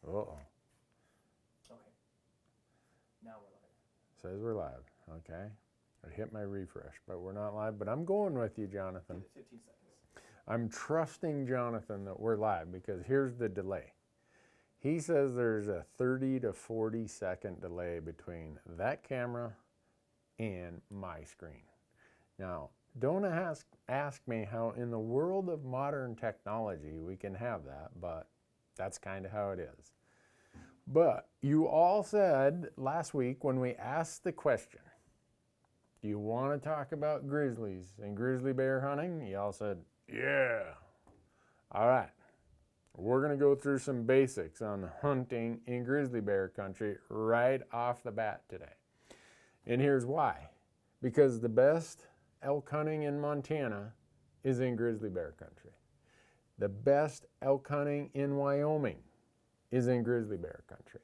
Uh-oh. Okay. Now we're live. Says we're live. Okay. I hit my refresh, but we're not live. But I'm going with you, Jonathan. 15 seconds. I'm trusting Jonathan that we're live because here's the delay. He says there's a 30 to 40 second delay between that camera and my screen. Now, don't ask me how in the world of modern technology we can have that, but that's kind of how it is. But you all said last week when we asked the question, do you want to talk about grizzlies and grizzly bear hunting? You all said, yeah. All right. We're going to go through some basics on hunting in grizzly bear country right off the bat today. And here's why. Because the best elk hunting in Montana is in grizzly bear country. The best elk hunting in Wyoming is in grizzly bear country.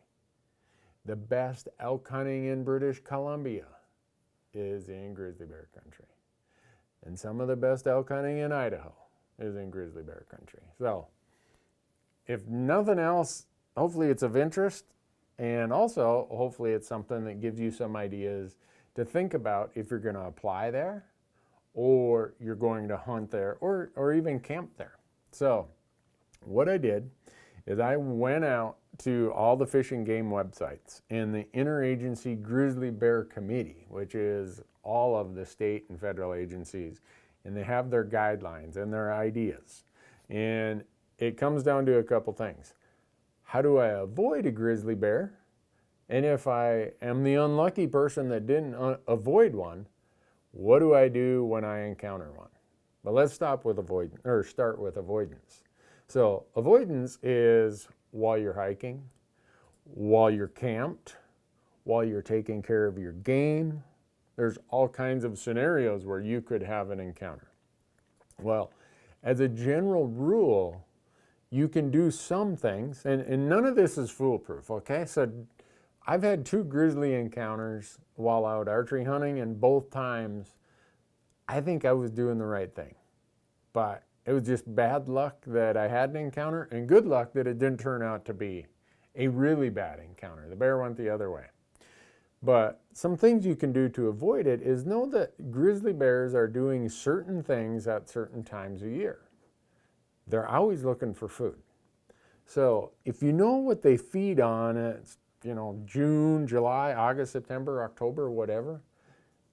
The best elk hunting in British Columbia is in grizzly bear country. And some of the best elk hunting in Idaho is in grizzly bear country. So, if nothing else, hopefully it's of interest, and also hopefully it's something that gives you some ideas to think about if you're going to apply there, or you're going to hunt there, or even camp there. So, what I did is I went out to all the Fish and Game websites and the Interagency Grizzly Bear Committee, which is all of the state and federal agencies, and they have their guidelines and their ideas. And it comes down to a couple things. How do I avoid a grizzly bear? And if I am the unlucky person that didn't avoid one, what do I do when I encounter one? But let's start with avoidance. So avoidance is while you're hiking, while you're camped, while you're taking care of your game. There's all kinds of scenarios where you could have an encounter. Well, as a general rule, you can do some things, and none of this is foolproof, okay? So I've had 2 grizzly encounters while out archery hunting, and both times I think I was doing the right thing. But it was just bad luck that I had an encounter, and good luck that it didn't turn out to be a really bad encounter. The bear went the other way. But some things you can do to avoid it is know that grizzly bears are doing certain things at certain times of year. They're always looking for food. So if you know what they feed on, it's, June, July, August, September, October, whatever,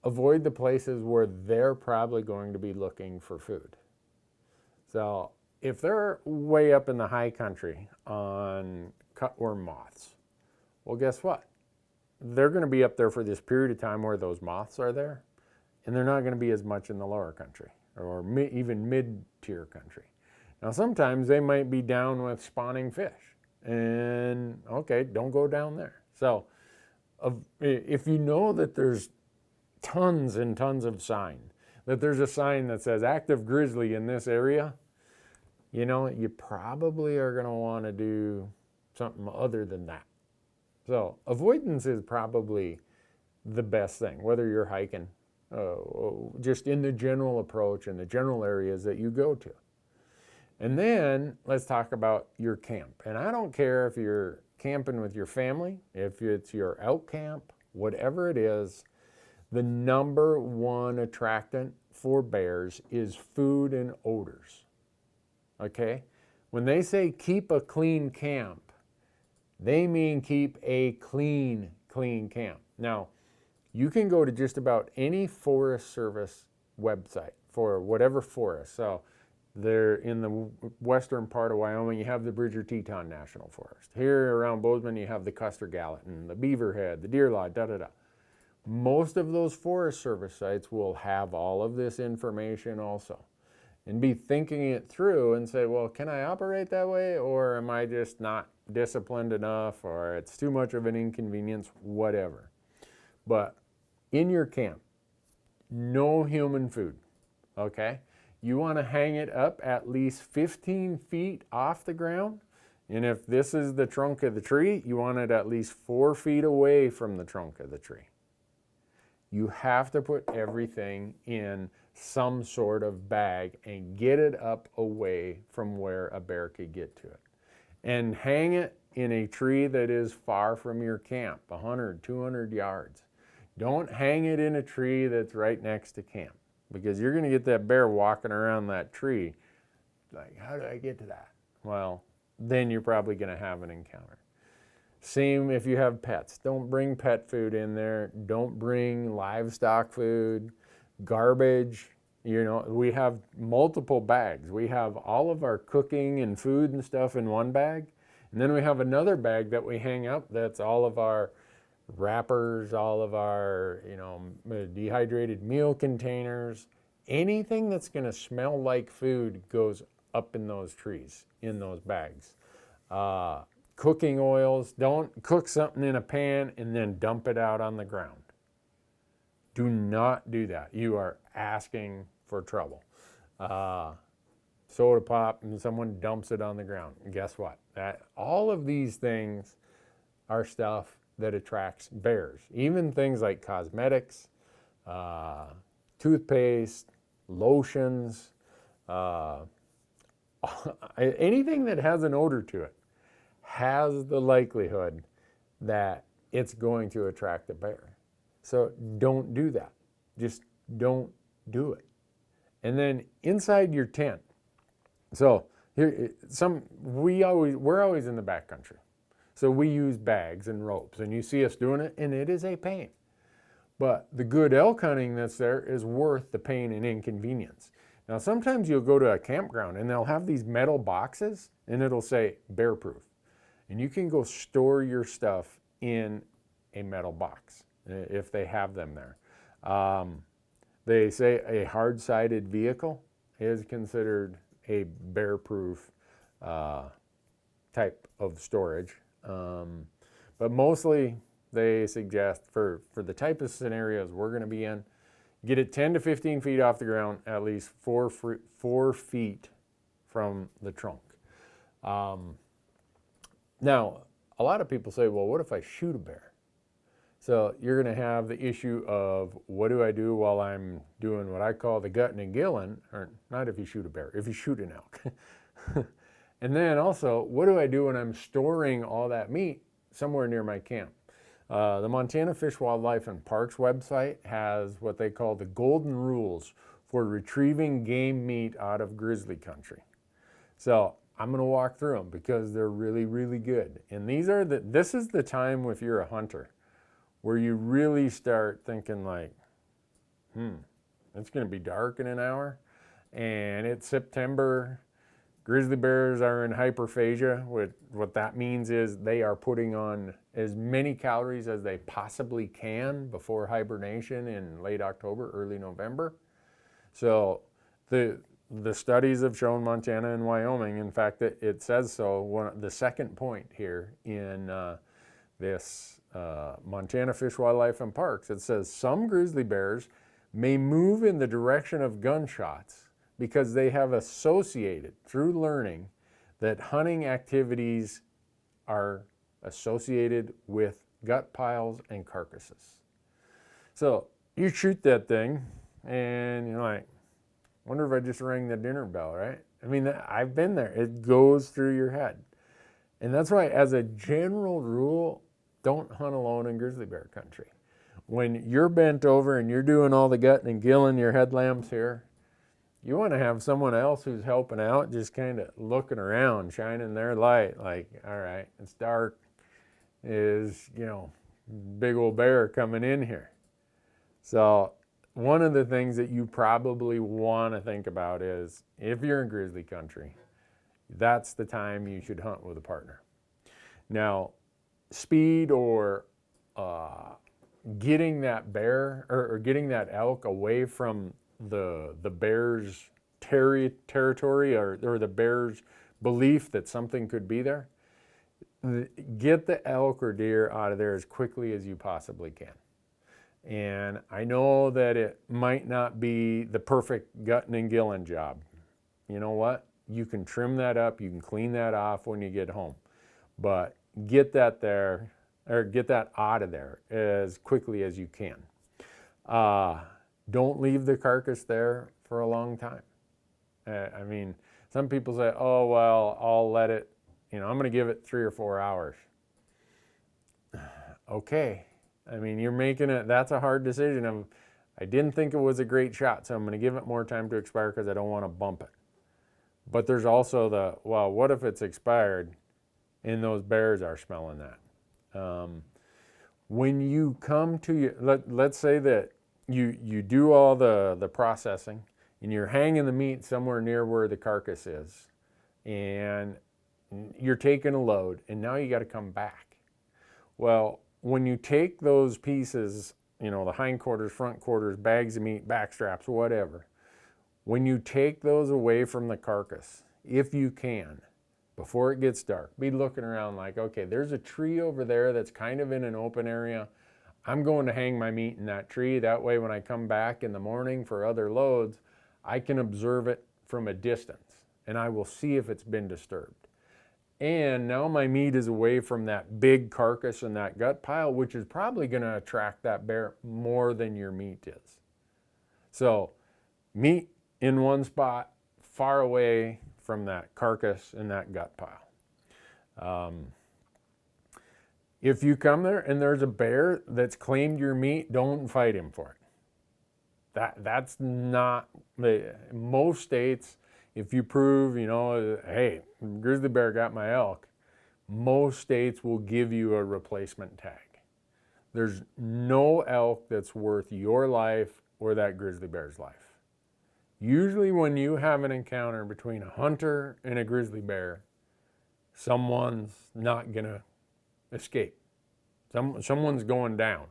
avoid the places where they're probably going to be looking for food. So if they're way up in the high country on cutworm moths, well, guess what? They're going to be up there for this period of time where those moths are there, and they're not going to be as much in the lower country or even mid-tier country. Now, sometimes they might be down with spawning fish, and okay, don't go down there. So if you know that there's tons and tons of sign, that there's a sign that says active grizzly in this area, you probably are going to want to do something other than that. So avoidance is probably the best thing, whether you're hiking, just in the general approach and the general areas that you go to. And then let's talk about your camp. And I don't care if you're camping with your family, if it's your elk camp, whatever it is, the number one attractant for bears is food and odors. Okay? When they say keep a clean camp, they mean keep a clean camp. Now, you can go to just about any Forest Service website for whatever forest. So they're in the western part of Wyoming, you have the Bridger-Teton National Forest. Here around Bozeman, you have the Custer Gallatin, the Beaverhead, the Deer Lodge, da-da-da. Most of those Forest Service sites will have all of this information also. And be thinking it through and say, well, can I operate that way? Or am I just not disciplined enough? Or it's too much of an inconvenience, whatever. But in your camp, no human food, okay? You want to hang it up at least 15 feet off the ground. And if this is the trunk of the tree, you want it at least 4 feet away from the trunk of the tree. You have to put everything in some sort of bag and get it up away from where a bear could get to it. And hang it in a tree that is far from your camp, 100, 200 yards. Don't hang it in a tree that's right next to camp, because you're going to get that bear walking around that tree like, how do I get to that? Well, then you're probably going to have an encounter. Same if you have pets. Don't bring pet food in there. Don't bring livestock food, garbage. You know, we have multiple bags. We have all of our cooking and food and stuff in one bag. And then we have another bag that we hang up that's all of our wrappers, all of our, you know, dehydrated meal containers. Anything that's going to smell like food goes up in those trees, in those bags. Cooking oils, don't cook something in a pan and then dump it out on the ground. Do not do that. You are asking for trouble. Soda pop and someone dumps it on the ground. And guess what? All of these things are stuff that attracts bears. Even things like cosmetics, toothpaste, lotions, anything that has an odor to it has the likelihood that it's going to attract a bear. So don't do that. Just don't do it. And then inside your tent. So here, we're always in the backcountry. So we use bags and ropes, and you see us doing it, and it is a pain. But the good elk hunting that's there is worth the pain and inconvenience. Now, sometimes you'll go to a campground, and they'll have these metal boxes, and it'll say bear proof. And you can go store your stuff in a metal box if they have them there. They say a hard-sided vehicle is considered a bear-proof type of storage. But mostly they suggest for the type of scenarios we're going to be in, get it 10 to 15 feet off the ground, at least 4 feet from the trunk. Now, a lot of people say, well, what if I shoot a bear? So you're going to have the issue of what do I do while I'm doing what I call the gutting and gilling, or not if you shoot a bear, if you shoot an elk. And then also, what do I do when I'm storing all that meat somewhere near my camp? The Montana Fish, Wildlife, and Parks website has what they call the golden rules for retrieving game meat out of grizzly country. So I'm going to walk through them because they're really, really good. And this is the time if you're a hunter where you really start thinking like, it's going to be dark in an hour and it's September. Grizzly bears are in hyperphagia. What that means is they are putting on as many calories as they possibly can before hibernation in late October, early November. So the studies have shown Montana and Wyoming, in fact, it says so. The second point here in this Montana Fish, Wildlife, and Parks, it says some grizzly bears may move in the direction of gunshots because they have associated through learning that hunting activities are associated with gut piles and carcasses. So you shoot that thing and you're like, wonder if I just rang the dinner bell, right? I mean, I've been there. It goes through your head. And that's why, as a general rule, don't hunt alone in grizzly bear country. When you're bent over and you're doing all the gutting and gilling your headlamps here, you want to have someone else who's helping out, just kind of looking around, shining their light, like, all right, it's dark. Is, big old bear coming in here. So one of the things that you probably want to think about is if you're in grizzly country, that's the time you should hunt with a partner. Now, speed or getting that bear or getting that elk away from the bear's territory or the bear's belief that something could be there, get the elk or deer out of there as quickly as you possibly can. And I know that it might not be the perfect gutting and gilling job. You know what? You can trim that up, you can clean that off when you get home. But get that there, or get that out of there as quickly as you can. Don't leave the carcass there for a long time. I mean, some people say, oh, well, I'll let it, I'm going to give it 3 or 4 hours. Okay. I mean, you're making it, that's a hard decision. I didn't think it was a great shot, so I'm going to give it more time to expire because I don't want to bump it. But there's also well, what if it's expired and those bears are smelling that? When you come to let's say that you do all the processing and you're hanging the meat somewhere near where the carcass is, and you're taking a load, and now you got to come back. Well, when you take those pieces, the hindquarters, front quarters, bags of meat, back straps, whatever, when you take those away from the carcass, if you can, before it gets dark, be looking around like, okay, there's a tree over there that's kind of in an open area. I'm going to hang my meat in that tree. That way when I come back in the morning for other loads, I can observe it from a distance and I will see if it's been disturbed. And now my meat is away from that big carcass and that gut pile, which is probably going to attract that bear more than your meat is. So meat in one spot, far away from that carcass and that gut pile. If you come there and there's a bear that's claimed your meat, don't fight him for it. That's not, most states, if you prove, hey, grizzly bear got my elk, most states will give you a replacement tag. There's no elk that's worth your life or that grizzly bear's life. Usually when you have an encounter between a hunter and a grizzly bear, someone's not gonna escape. Someone's going down.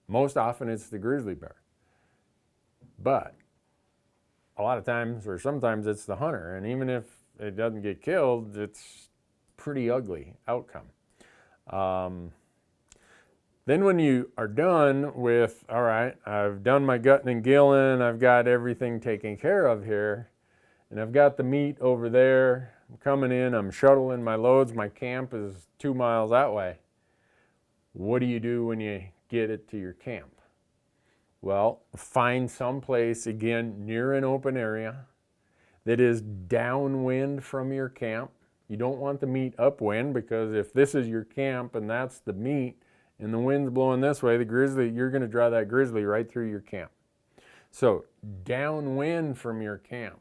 Most often it's the grizzly bear. But a lot of times, or sometimes it's the hunter, and even if it doesn't get killed, it's pretty ugly outcome. Then when you are done with, all right, I've done my gutting and gilling, I've got everything taken care of here, and I've got the meat over there, I'm coming in, I'm shuttling my loads, my camp is 2 miles that way. What do you do when you get it to your camp? Well, find some place, again, near an open area that is downwind from your camp. You don't want the meat upwind, because if this is your camp and that's the meat, and the wind's blowing this way, you're going to draw that grizzly right through your camp. So downwind from your camp,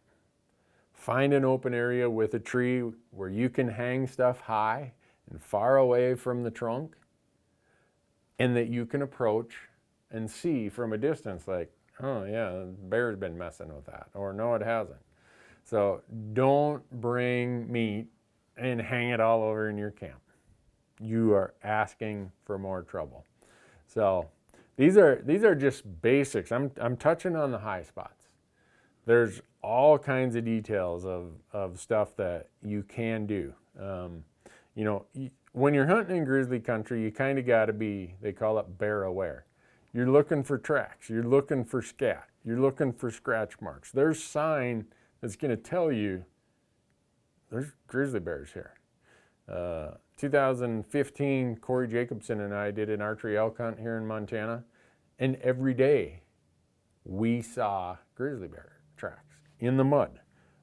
find an open area with a tree where you can hang stuff high and far away from the trunk, and that you can approach and see from a distance like, oh yeah, the bear's been messing with that, or no, it hasn't. So don't bring meat and hang it all over in your camp. You are asking for more trouble. So these are just basics. I'm touching on the high spots. There's all kinds of details of stuff that you can do. When you're hunting in grizzly country, you kind of got to be, they call it bear aware. You're looking for tracks. You're looking for scat. You're looking for scratch marks. There's sign that's going to tell you there's grizzly bears here. 2015, Corey Jacobson and I did an archery elk hunt here in Montana, and every day we saw grizzly bear tracks in the mud.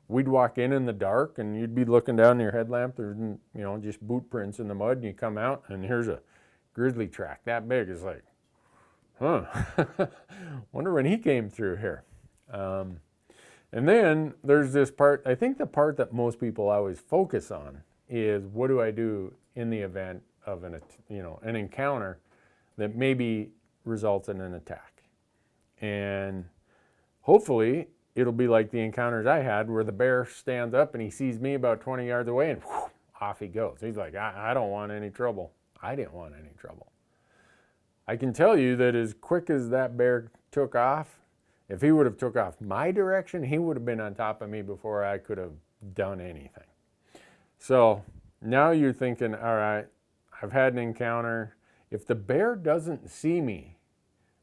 We'd walk in the dark, and you'd be looking down your headlamp. There's just boot prints in the mud, and you come out, and here's a grizzly track that big. It's like, huh? Wonder when he came through here. And then there's this part. I think the part that most people always focus on is, what do I do in the event of an encounter that maybe results in an attack? And hopefully it'll be like the encounters I had, where the bear stands up and he sees me about 20 yards away, and whoosh, off he goes. He's like, I don't want any trouble. I didn't want any trouble. I can tell you that as quick as that bear took off, if he would have took off my direction, he would have been on top of me before I could have done anything. So now you're thinking, all right, I've had an encounter. If the bear doesn't see me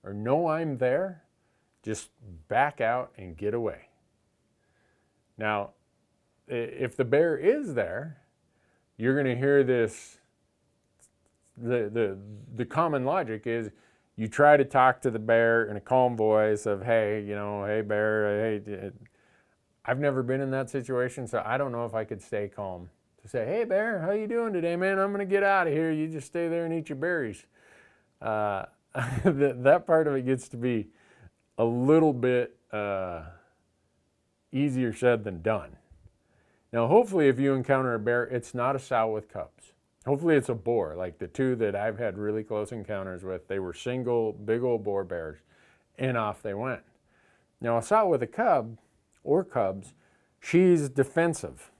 or know I'm there, just back out and get away. Now, if the bear is there, you're going to hear this. The common logic is, you try to talk to the bear in a calm voice of, hey, hey bear, hey. I've never been in that situation, so I don't know if I could stay calm to say, hey, bear, how you doing today, man? I'm going to get out of here. You just stay there and eat your berries. That part of it gets to be a little bit easier said than done. Now, hopefully, if you encounter a bear, it's not a sow with cubs. Hopefully, it's a boar, like the two that I've had really close encounters with. They were single, big old boar bears, and off they went. Now, a sow with a cub or cubs, she's defensive.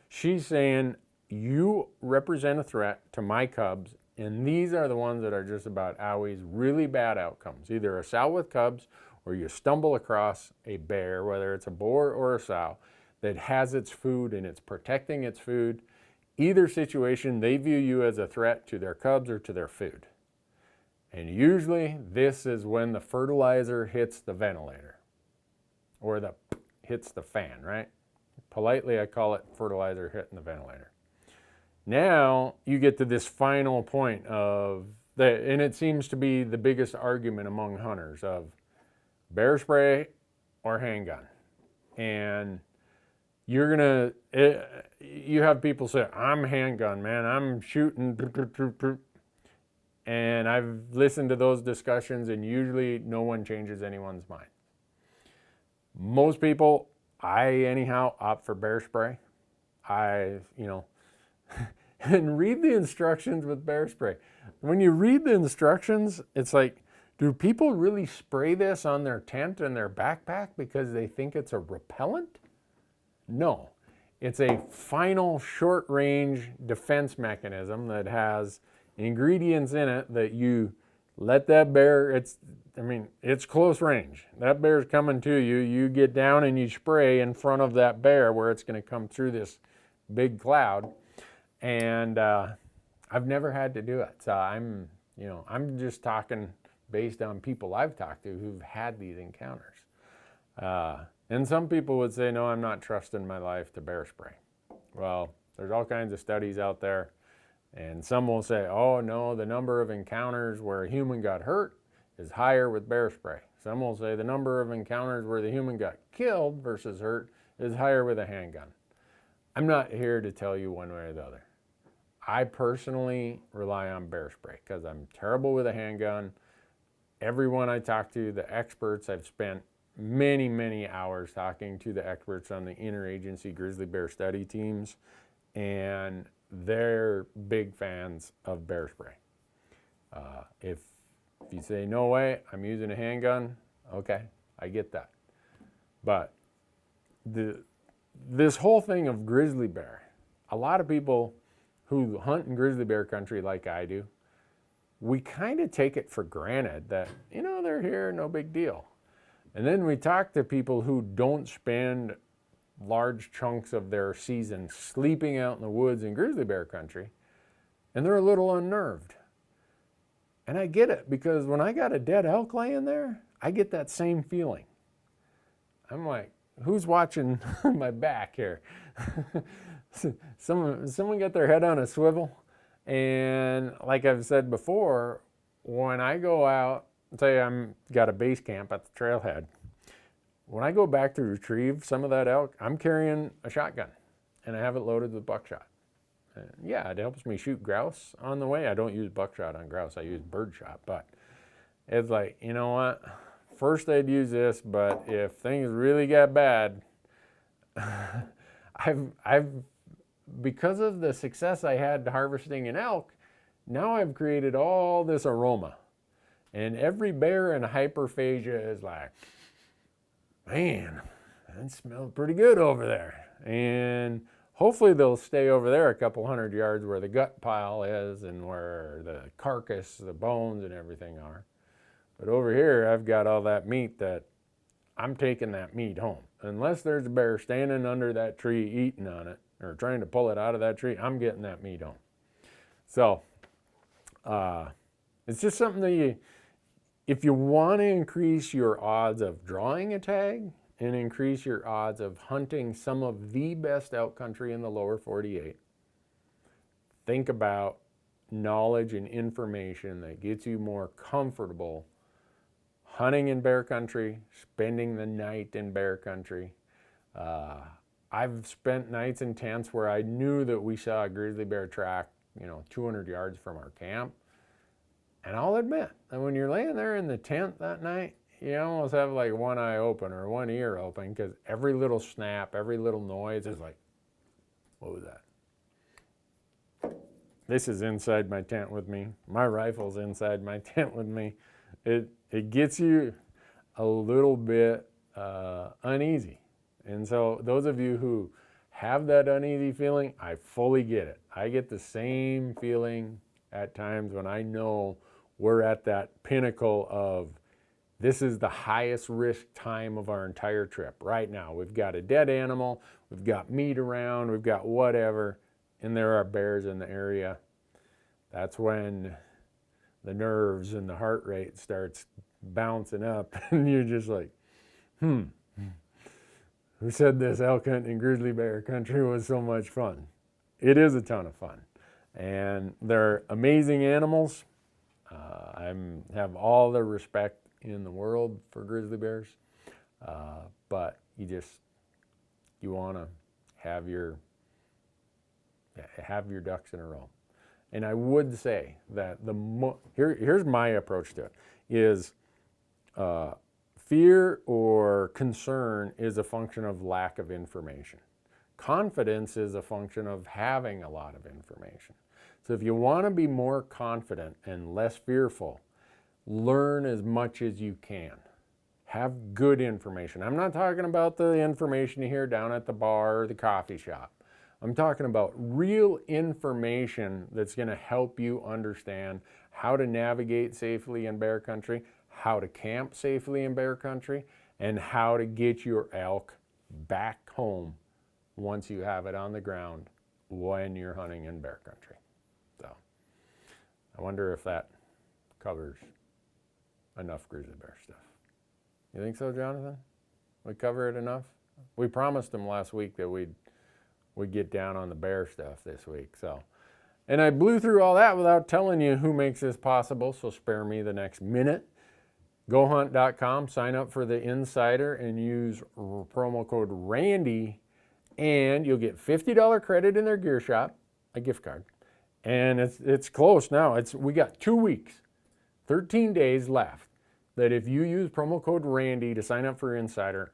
She's saying, you represent a threat to my cubs, and these are the ones that are just about always really bad outcomes. Either a sow with cubs, or you stumble across a bear, whether it's a boar or a sow, that has its food and it's protecting its food. Either situation, they view you as a threat to their cubs or to their food. And usually this is when the fertilizer hits the ventilator or hits the fan, right? Politely, I call it fertilizer hitting the ventilator. Now you get to this final point of and it seems to be the biggest argument among hunters of bear spray or handgun. And you have people say, I'm handgun, man, I'm shooting. And I've listened to those discussions, and usually no one changes anyone's mind. Most people, anyhow, opt for bear spray. And read the instructions with bear spray. When you read the instructions, it's like, do people really spray this on their tent and their backpack because they think it's a repellent? No, it's a final short-range defense mechanism that has ingredients in it that you let that bear, it's close range. That bear's coming to you, you get down and you spray in front of that bear where it's going to come through this big cloud. And I've never had to do it. So I'm just talking based on people I've talked to who've had these encounters. And some people would say, no, I'm not trusting my life to bear spray. Well, there's all kinds of studies out there. And some will say, oh, no, the number of encounters where a human got hurt is higher with bear spray. Some will say the number of encounters where the human got killed versus hurt is higher with a handgun. I'm not here to tell you one way or the other. I personally rely on bear spray because I'm terrible with a handgun. Everyone I talk to, the experts, I've spent many, many hours talking to the experts on the interagency grizzly bear study teams, and they're big fans of bear spray. If you say, no way, I'm using a handgun, okay, I get that. But this whole thing of grizzly bear, a lot of people who hunt in grizzly bear country like I do, we kind of take it for granted that, they're here, no big deal. And then we talk to people who don't spend large chunks of their season sleeping out in the woods in grizzly bear country, and they're a little unnerved. And I get it, because when I got a dead elk laying there, I get that same feeling. I'm like, who's watching my back here? Someone got their head on a swivel. And like I've said before, when I go out, say I'm got a base camp at the trailhead, when I go back to retrieve some of that elk, I'm carrying a shotgun and I have it loaded with buckshot. And yeah, it helps me shoot grouse on the way. I don't use buckshot on grouse, I use birdshot, but it's like, you know what? First I'd use this, but if things really got bad, I've because of the success I had harvesting an elk, now I've created all this aroma. And every bear in hyperphagia is like, man, that smells pretty good over there. And hopefully they'll stay over there a couple 100 yards where the gut pile is and where the carcass, the bones and everything are. But over here, I've got all that meat that I'm taking that meat home. Unless there's a bear standing under that tree eating on it or trying to pull it out of that tree, I'm getting that meat home. So it's just something that if you want to increase your odds of drawing a tag and increase your odds of hunting some of the best elk country in the lower 48, think about knowledge and information that gets you more comfortable hunting in bear country, spending the night in bear country, I've spent nights in tents where I knew that we saw a grizzly bear track, 200 yards from our camp. And I'll admit that when you're laying there in the tent that night, you almost have like one eye open or one ear open, because every little snap, every little noise is like, what was that? This is inside my tent with me. My rifle's inside my tent with me. It gets you a little bit uneasy. And so those of you who have that uneasy feeling, I fully get it. I get the same feeling at times when I know we're at that pinnacle of this is the highest risk time of our entire trip. Right now, we've got a dead animal, we've got meat around, we've got whatever, and there are bears in the area. That's when the nerves and the heart rate starts bouncing up, and you're just like, who said this elk hunting in grizzly bear country was so much fun? It is a ton of fun. And they're amazing animals. I have all the respect in the world for grizzly bears. But you want to have your ducks in a row. And I would say that here's my approach to it, is fear or concern is a function of lack of information. Confidence is a function of having a lot of information. So if you want to be more confident and less fearful, learn as much as you can. Have good information. I'm not talking about the information you hear down at the bar or the coffee shop. I'm talking about real information that's going to help you understand how to navigate safely in bear country, how to camp safely in bear country, and how to get your elk back home once you have it on the ground when you're hunting in bear country. So I wonder if that covers enough grizzly bear stuff. You think so, Jonathan? We cover it enough? We promised them last week that we'd get down on the bear stuff this week. So, and I blew through all that without telling you who makes this possible, so spare me the next minute. GoHunt.com, sign up for the Insider and use promo code RANDY, and you'll get $50 credit in their gear shop, a gift card. And it's close now. We got 2 weeks, 13 days left, that if you use promo code RANDY to sign up for Insider,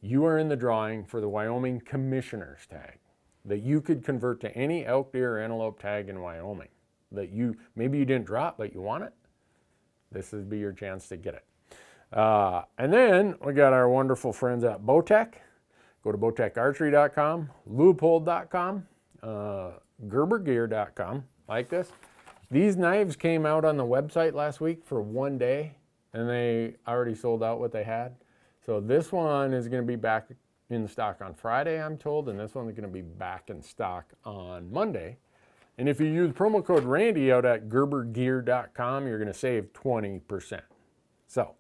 you are in the drawing for the Wyoming Commissioner's Tag that you could convert to any elk, deer, or antelope tag in Wyoming that maybe you didn't drop, but you want it. This would be your chance to get it. And then we got our wonderful friends at Bowtech. Go to bowtecharchery.com, loophole.com, gerbergear.com, like this. These knives came out on the website last week for 1 day, and they already sold out what they had. So this one is going to be back in stock on Friday, I'm told, and this one is going to be back in stock on Monday. And if you use promo code Randy out at gerbergear.com, you're going to save 20%. So,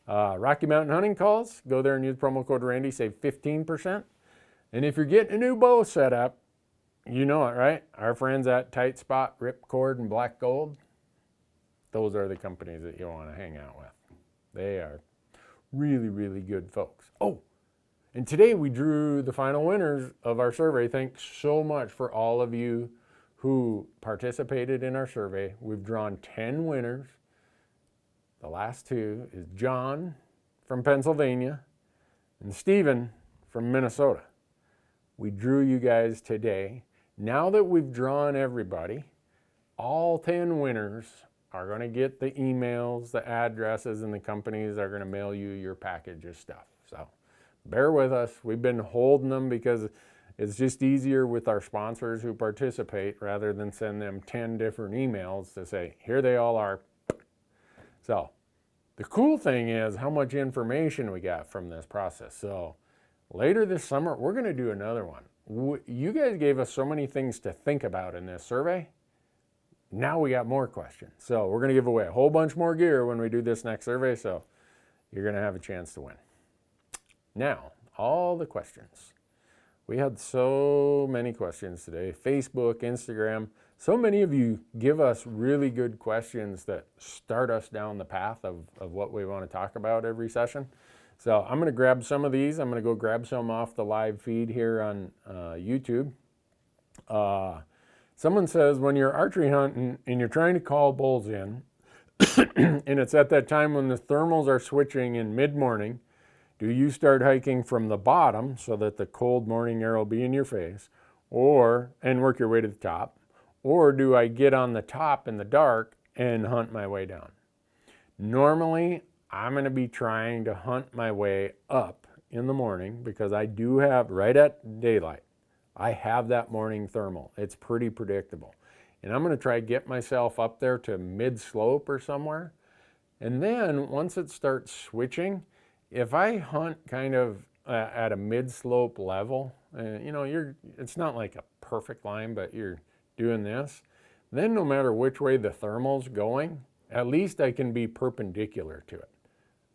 Rocky Mountain Hunting Calls, go there and use promo code Randy, save 15%. And if you're getting a new bow set up, you know it, right? Our friends at Tight Spot, Ripcord, and Black Gold, those are the companies that you want to hang out with. They are really, really good folks. Oh, and today we drew the final winners of our survey. Thanks so much for all of you who participated in our survey. We've drawn 10 winners. The last two is John from Pennsylvania and Stephen from Minnesota. We drew you guys today. Now that we've drawn everybody, all 10 winners are going to get the emails, the addresses, and the companies are going to mail you your package of stuff. So bear with us. We've been holding them because it's just easier with our sponsors who participate rather than send them 10 different emails to say, here they all are. So the cool thing is how much information we got from this process. So later this summer, we're going to do another one. You guys gave us so many things to think about in this survey. Now we got more questions. So we're going to give away a whole bunch more gear when we do this next survey. So you're going to have a chance to win. Now, all the questions. We had so many questions today. Facebook, Instagram. So many of you give us really good questions that start us down the path of what we want to talk about every session. So I'm going to grab some of these. I'm going to go grab some off the live feed here on YouTube. Someone says, when you're archery hunting and you're trying to call bulls in, and it's at that time when the thermals are switching in mid-morning, do you start hiking from the bottom so that the cold morning air will be in your face, and work your way to the top? Or do I get on the top in the dark and hunt my way down? Normally, I'm going to be trying to hunt my way up in the morning because I do have, right at daylight, I have that morning thermal. It's pretty predictable. And I'm going to try to get myself up there to mid-slope or somewhere. And then once it starts switching, if I hunt kind of at a mid-slope level, you know, it's not like a perfect line, but you're doing this, then no matter which way the thermal's going, at least I can be perpendicular to it.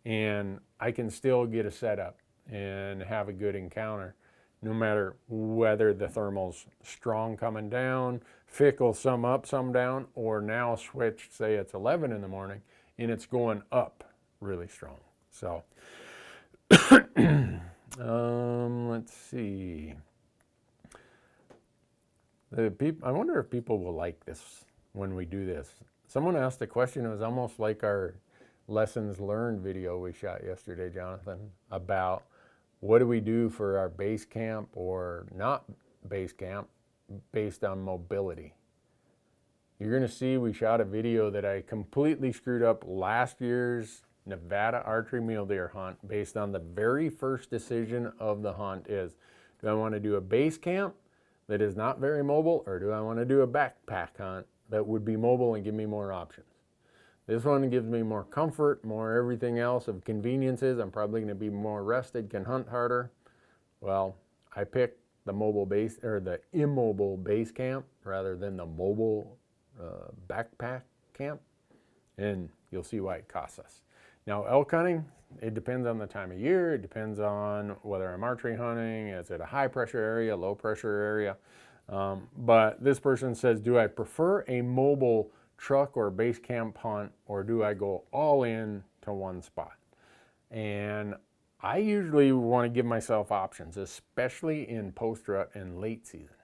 And I can still get a setup and have a good encounter, no matter whether the thermal's strong coming down, fickle, some up, some down, or now switched, say it's 11 in the morning, and it's going up really strong. So, let's see. I wonder if people will like this when we do this. Someone asked a question, it was almost like our lessons learned video we shot yesterday, Jonathan, about what do we do for our base camp or not base camp based on mobility. You're going to see we shot a video that I completely screwed up last year's Nevada archery mule deer hunt based on the very first decision of the hunt is, do I want to do a base camp that is not very mobile, or do I want to do a backpack hunt that would be mobile and give me more options? This one gives me more comfort, more everything else of conveniences. I'm probably going to be more rested, can hunt harder. Well, I picked the mobile base, or the immobile base camp rather than the mobile backpack camp, and you'll see why it costs us. Now, elk hunting, it depends on the time of year. It depends on whether I'm archery hunting, is it a high pressure area, low pressure area. But this person says, do I prefer a mobile truck or base camp hunt, or do I go all in to one spot? And I usually want to give myself options, especially in post-rut and late season,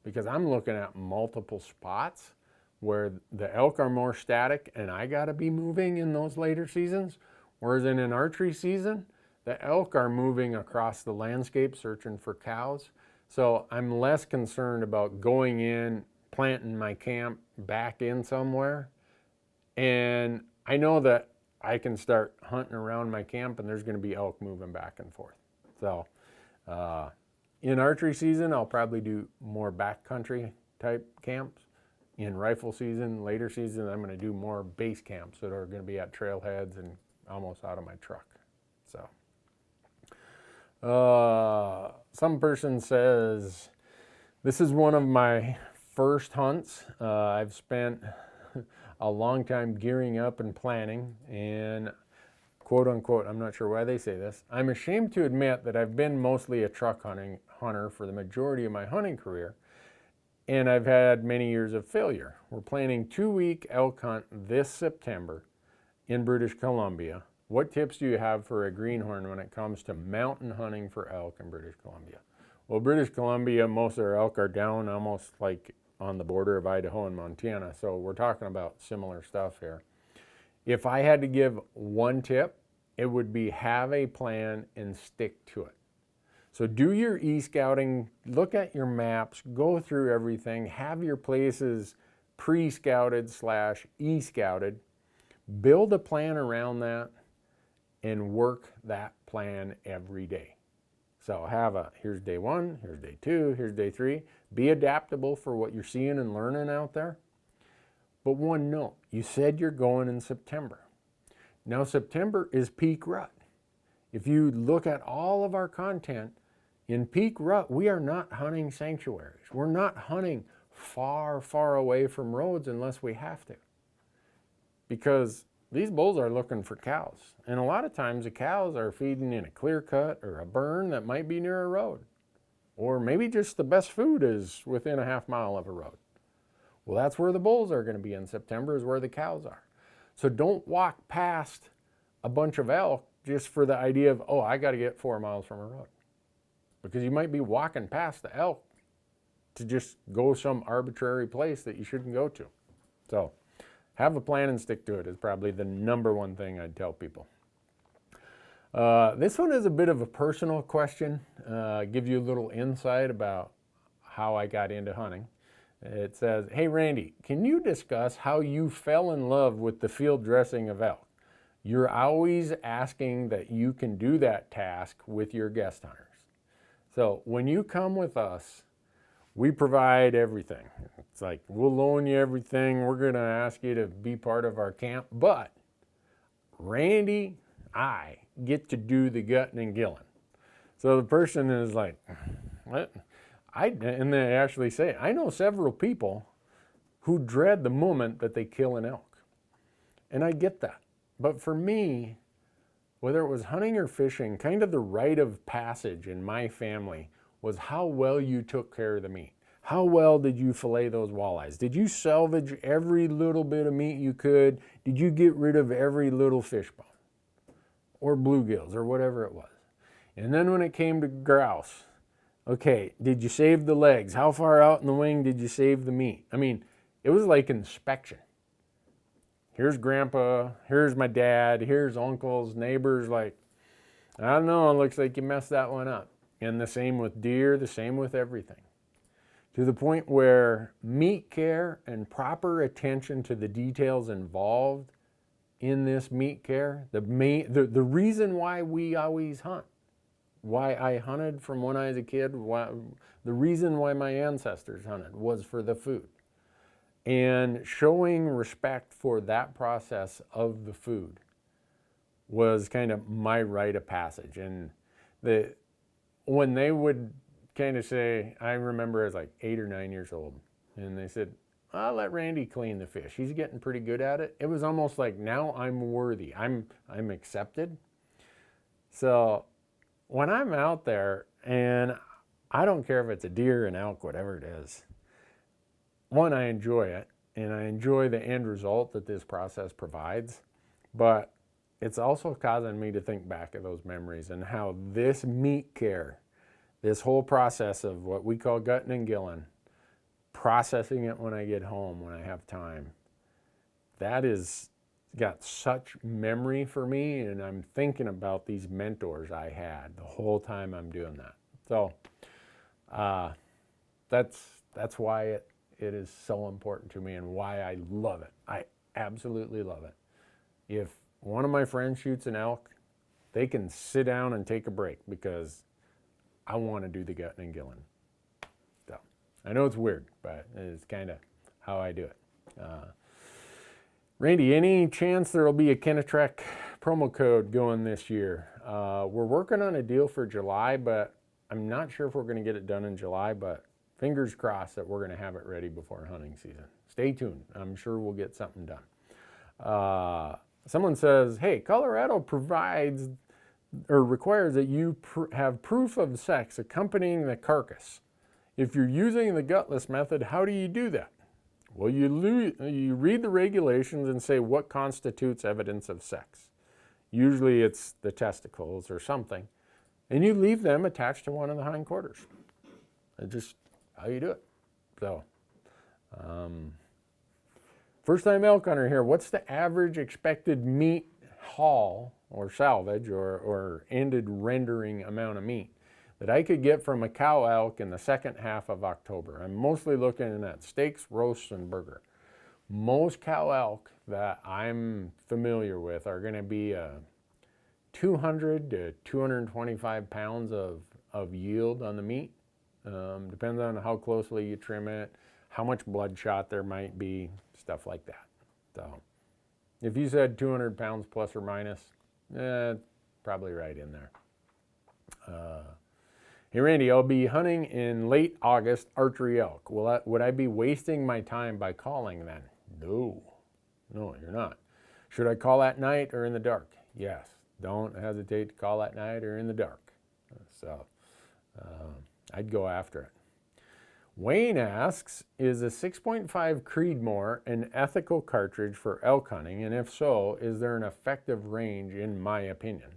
because I'm looking at multiple spots where the elk are more static and I got to be moving in those later seasons. Whereas in an archery season, the elk are moving across the landscape searching for cows. So I'm less concerned about going in, planting my camp back in somewhere. And I know that I can start hunting around my camp and there's going to be elk moving back and forth. So in archery season, I'll probably do more backcountry type camps. In rifle season, later season, I'm going to do more base camps that are going to be at trailheads and almost out of my truck. So some person says, this is one of my first hunts. I've spent a long time gearing up and planning, and quote unquote, I'm not sure why they say this, I'm ashamed to admit that I've been mostly a truck hunter for the majority of my hunting career, and I've had many years of failure. We're planning 2-week elk hunt this September in British Columbia. What tips do you have for a greenhorn when it comes to mountain hunting for elk in British Columbia? Well, British Columbia, most of our elk are down almost like on the border of Idaho and Montana, so we're talking about similar stuff here. If I had to give one tip, it would be have a plan and stick to it. So do your e-scouting, look at your maps, go through everything, have your places pre-scouted / e-scouted, build a plan around that, and work that plan every day. So here's day 1, here's day 2, here's day 3. Be adaptable for what you're seeing and learning out there. But one note, you said you're going in September. Now September is peak rut. If you look at all of our content, in peak rut, we are not hunting sanctuaries. We're not hunting far, far away from roads unless we have to. Because these bulls are looking for cows. And a lot of times the cows are feeding in a clear cut or a burn that might be near a road. Or maybe just the best food is within a half mile of a road. Well, that's where the bulls are going to be in September, is where the cows are. So don't walk past a bunch of elk just for the idea of, oh, I got to get 4 miles from a road. Because you might be walking past the elk to just go some arbitrary place that you shouldn't go to. So have a plan and stick to it is probably the number one thing I'd tell people. This one is a bit of a personal question, give you a little insight about how I got into hunting. It says, hey Randy, can you discuss how you fell in love with the field dressing of elk? You're always asking that you can do that task with your guest hunters. So when you come with us, we provide everything. It's like, we'll loan you everything. We're going to ask you to be part of our camp. But Randy, I get to do the gutting and gilling. So the person is like, what? And they actually say, I know several people who dread the moment that they kill an elk. And I get that. But for me, whether it was hunting or fishing, kind of the rite of passage in my family was how well you took care of the meat. How well did you fillet those walleyes? Did you salvage every little bit of meat you could? Did you get rid of every little fish bone or bluegills or whatever it was? And then when it came to grouse, okay, did you save the legs? How far out in the wing did you save the meat? I mean, it was like inspection. Here's grandpa, here's my dad, here's uncles, neighbors, like, I don't know, it looks like you messed that one up. And the same with deer, the same with everything. To the point where meat care and proper attention to the details involved in this meat care, the reason why we always hunt, why I hunted from when I was a kid, the reason why my ancestors hunted was for the food. And showing respect for that process of the food was kind of my rite of passage. And when they would kind of say, I remember I was like 8 or 9 years old, and they said, I'll let Randy clean the fish. He's getting pretty good at it. It was almost like, now I'm worthy. I'm accepted. So when I'm out there, and I don't care if it's a deer, an elk, whatever it is, one, I enjoy it, and I enjoy the end result that this process provides, but it's also causing me to think back of those memories and how this meat care, this whole process of what we call gutting and gilling, processing it when I get home, when I have time, that is got such memory for me, and I'm thinking about these mentors I had the whole time I'm doing that. So that's why it is so important to me and why I love it. I absolutely love it. If one of my friends shoots an elk, they can sit down and take a break because I want to do the gutting and gilling. So I know it's weird, but it's kind of how I do it. Randy, any chance there will be a Kenetrek promo code going this year? We're working on a deal for July, but I'm not sure if we're going to get it done in July, but fingers crossed that we're going to have it ready before hunting season. Stay tuned. I'm sure we'll get something done. Someone says, hey, Colorado provides or requires that you have proof of sex accompanying the carcass. If you're using the gutless method, how do you do that? Well, you read the regulations and say what constitutes evidence of sex. Usually it's the testicles or something, and you leave them attached to one of the hindquarters. That's just how you do it. So, first time elk hunter here, what's the average expected meat haul or salvage or ended rendering amount of meat that I could get from a cow elk in the second half of October? I'm mostly looking at steaks, roasts, and burger. Most cow elk that I'm familiar with are going to be 200 to 225 pounds of yield on the meat. Depends on how closely you trim it, how much bloodshot there might be, stuff like that. So if you said 200 pounds plus or minus, probably right in there. Hey Randy, I'll be hunting in late August, archery elk. Would I be wasting my time by calling then? No, you're not. Should I call at night or in the dark? Yes, don't hesitate to call at night or in the dark. So I'd go after it. Wayne asks, is a 6.5 Creedmoor an ethical cartridge for elk hunting? And if so, is there an effective range in my opinion?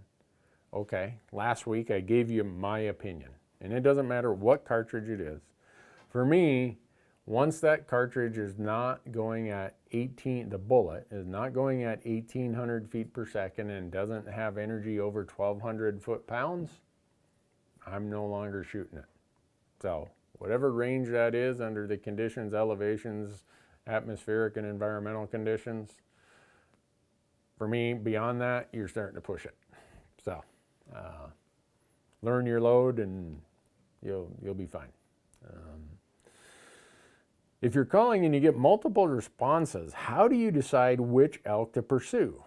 Okay, last week I gave you my opinion, and it doesn't matter what cartridge it is. For me, once that cartridge is not going at 18, the bullet is not going at 1,800 feet per second and doesn't have energy over 1,200 foot-pounds, I'm no longer shooting it. So whatever range that is under the conditions, elevations, atmospheric and environmental conditions, for me, beyond that, you're starting to push it. So learn your load and you'll be fine. If you're calling and you get multiple responses, how do you decide which elk to pursue?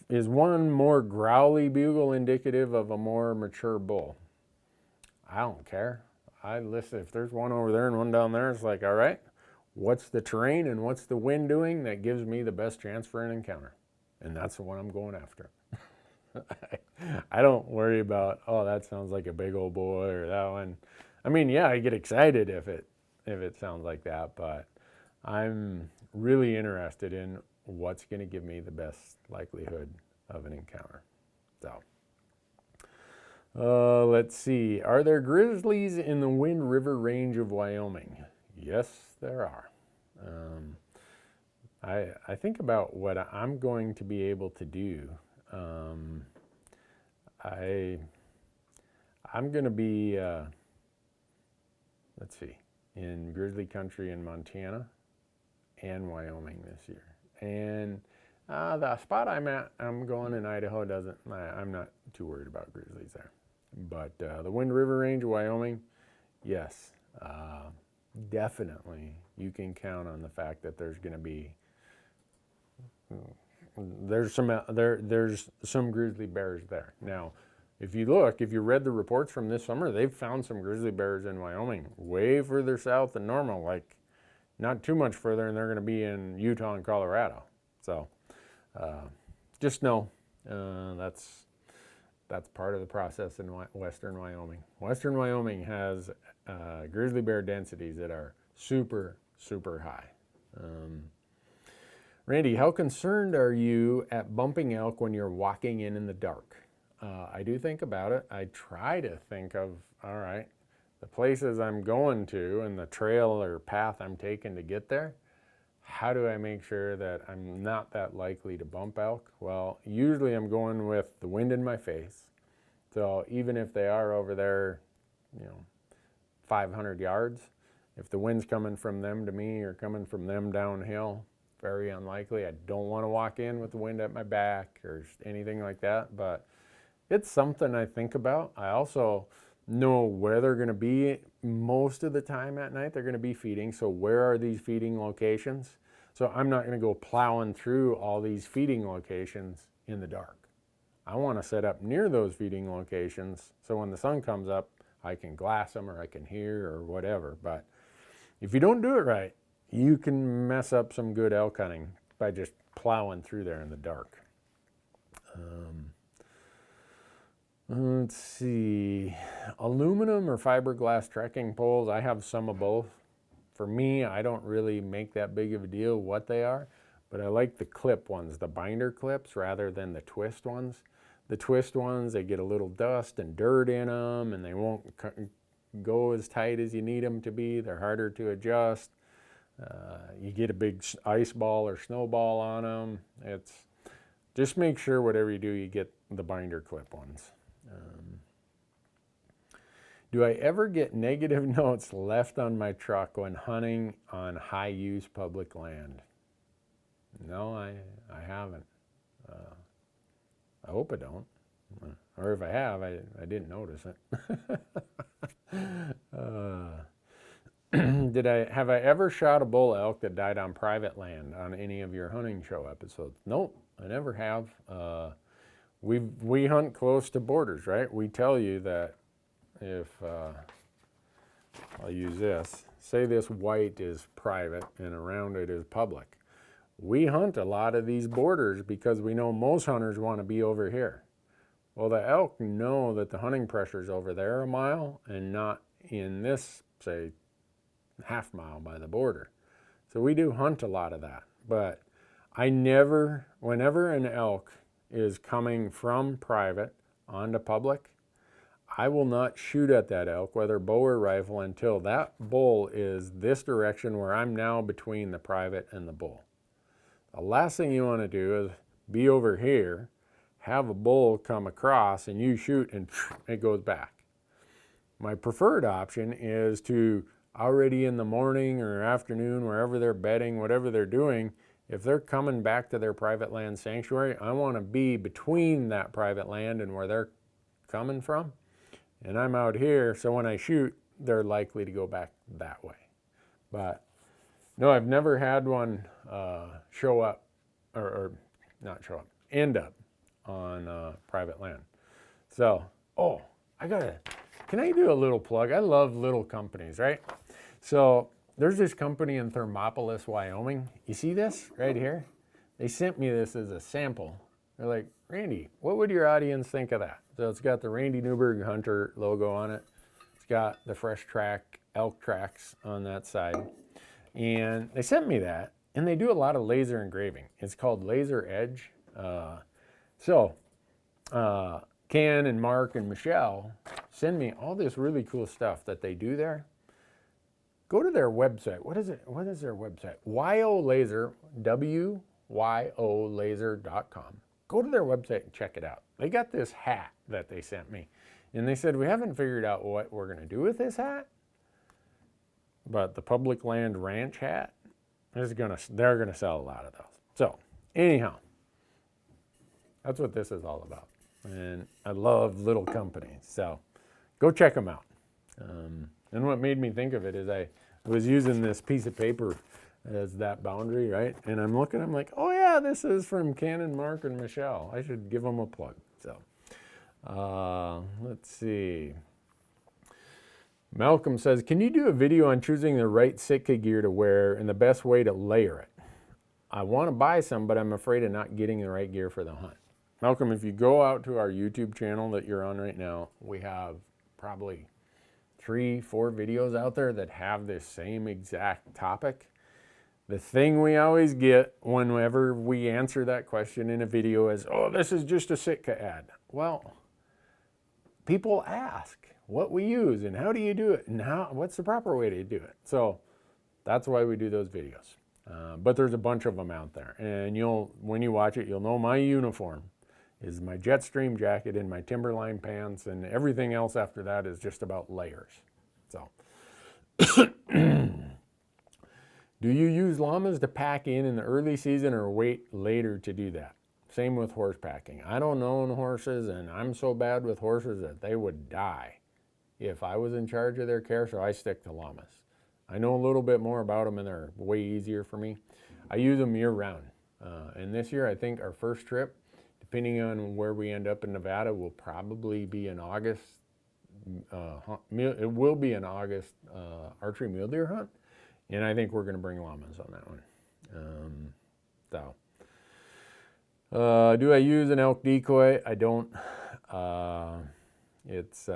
Is one more growly bugle indicative of a more mature bull? I don't care. I listen. If there's one over there and one down there, it's like, all right, what's the terrain and what's the wind doing that gives me the best chance for an encounter? And that's the one I'm going after. I don't worry about, oh, that sounds like a big old boy or that one. I mean, yeah, I get excited if it sounds like that, but I'm really interested in what's going to give me the best likelihood of an encounter. So, let's see. Are there grizzlies in the Wind River range of Wyoming? Yes, there are. I think about what I'm going to be able to do. I'm going to be, let's see, in grizzly country in Montana and Wyoming this year. And the spot I'm going in Idaho I'm not too worried about grizzlies there. But the Wind River range of Wyoming, yes, definitely you can count on the fact that there's going to be, there's some grizzly bears there. Now, if you read the reports from this summer, they've found some grizzly bears in Wyoming, way further south than normal, like not too much further, and they're going to be in Utah and Colorado. So just know that's part of the process in western Wyoming. Western Wyoming has grizzly bear densities that are super, super high. Randy, how concerned are you at bumping elk when you're walking in the dark? I do think about it. I try to think of, all right, the places I'm going to and the trail or path I'm taking to get there, how do I make sure that I'm not that likely to bump elk? Well, usually I'm going with the wind in my face. So even if they are over there, 500 yards, if the wind's coming from them to me or coming from them downhill, very unlikely. I don't want to walk in with the wind at my back or anything like that, but it's something I think about. I also know where they're going to be most of the time at night. They're going to be feeding. So where are these feeding locations? So I'm not going to go plowing through all these feeding locations in the dark. I want to set up near those feeding locations so when the sun comes up, I can glass them or I can hear or whatever. But if you don't do it right, you can mess up some good elk hunting by just plowing through there in the dark. Let's see, aluminum or fiberglass trekking poles, I have some of both. For me, I don't really make that big of a deal what they are, but I like the clip ones, the binder clips, rather than the twist ones. The twist ones, they get a little dust and dirt in them, and they won't go as tight as you need them to be. They're harder to adjust. You get a big ice ball or snowball on them. Just make sure whatever you do, you get the binder clip ones. Do I ever get negative notes left on my truck when hunting on high-use public land? No, I haven't. I hope I don't. Or if I have, I didn't notice it. Have I ever shot a bull elk that died on private land on any of your hunting show episodes? Nope, I never have. We hunt close to borders, right? We tell you that if, I'll use this, say this white is private and around it is public. We hunt a lot of these borders because we know most hunters want to be over here. Well, the elk know that the hunting pressure's over there a mile and not in this, say, half mile by the border. So we do hunt a lot of that. But whenever an elk is coming from private onto public, I will not shoot at that elk, whether bow or rifle, until that bull is this direction where I'm now between the private and the bull. The last thing you want to do is be over here, have a bull come across and you shoot and it goes back. My preferred option is to already in the morning or afternoon, wherever they're bedding, whatever they're doing, if they're coming back to their private land sanctuary, I want to be between that private land and where they're coming from. And I'm out here, so when I shoot, they're likely to go back that way. But no, I've never had one show up, or not show up, end up on private land. So, can I do a little plug? I love little companies, right? So there's this company in Thermopolis, Wyoming. You see this right here? They sent me this as a sample. They're like, Randy, what would your audience think of that? So it's got the Randy Newberg Hunter logo on it. It's got the Fresh Track elk tracks on that side. And they sent me that, and they do a lot of laser engraving. It's called Laser Edge. Ken and Mark and Michelle send me all this really cool stuff that they do there. Go to their website. What is it? What is their website? WyoLaser, WYOLaser.com. Go to their website and check it out. They got this hat that they sent me. And they said, we haven't figured out what we're going to do with this hat, but the public land ranch hat, they're going to sell a lot of those. So anyhow, that's what this is all about. And I love little companies. So go check them out. And what made me think of it is I was using this piece of paper as that boundary, right? And I'm looking, I'm like, oh yeah, this is from Ken and Mark and Michelle. I should give them a plug. So let's see. Malcolm says, can you do a video on choosing the right Sitka gear to wear and the best way to layer it? I want to buy some, but I'm afraid of not getting the right gear for the hunt. Malcolm, if you go out to our YouTube channel that you're on right now, we have probably 3-4 videos out there that have this same exact topic. The thing we always get whenever we answer that question in a video is, oh, this is just a Sitka ad. Well, people ask what we use and how do you do it and what's the proper way to do it. So that's why we do those videos. But there's a bunch of them out there. And when you watch it, you'll know my uniform is my Jetstream jacket and my Timberline pants, and everything else after that is just about layers. So do you use llamas to pack in the early season or wait later to do that? Same with horse packing. I don't own horses, and I'm so bad with horses that they would die if I was in charge of their care, so I stick to llamas. I know a little bit more about them, and they're way easier for me. I use them year-round. And this year, I think our first trip, depending on where we end up in Nevada, will probably be in August. It will be an August archery mule deer hunt. And I think we're going to bring llamas on that one. Do I use an elk decoy? I don't. It's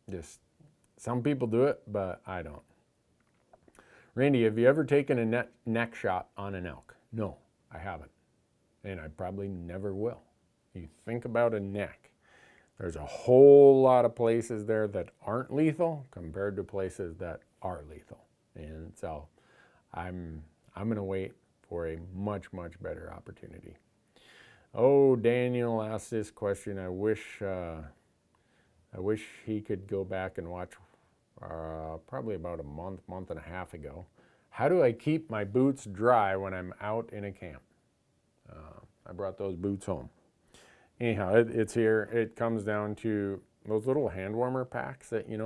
just some people do it, but I don't. Randy, have you ever taken a neck shot on an elk? No, I haven't. And I probably never will. You think about a neck. There's a whole lot of places there that aren't lethal compared to places that are lethal. And so I'm going to wait for a much, much better opportunity. Oh, Daniel asked this question. I wish he could go back and watch probably about a month and a half ago. How do I keep my boots dry when I'm out in a camp? I brought those boots home. Anyhow, it's here. It comes down to those little hand warmer packs that, you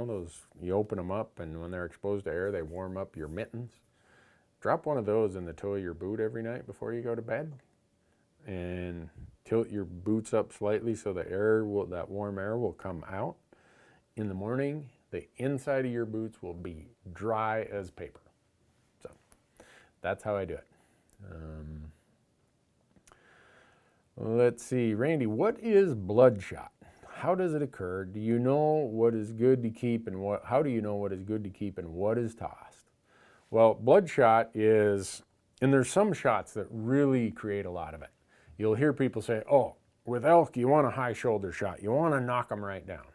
open them up, and when they're exposed to air, they warm up your mittens. Drop one of those in the toe of your boot every night before you go to bed, and tilt your boots up slightly so that warm air will come out. In the morning, the inside of your boots will be dry as paper. So that's how I do it. Let's see, Randy, what is bloodshot? How does it occur? Do you know what is good to keep and how do you know what is good to keep and what is tossed? Well, bloodshot is, and there's some shots that really create a lot of it. You'll hear people say, oh, with elk, you want a high shoulder shot. You want to knock them right down.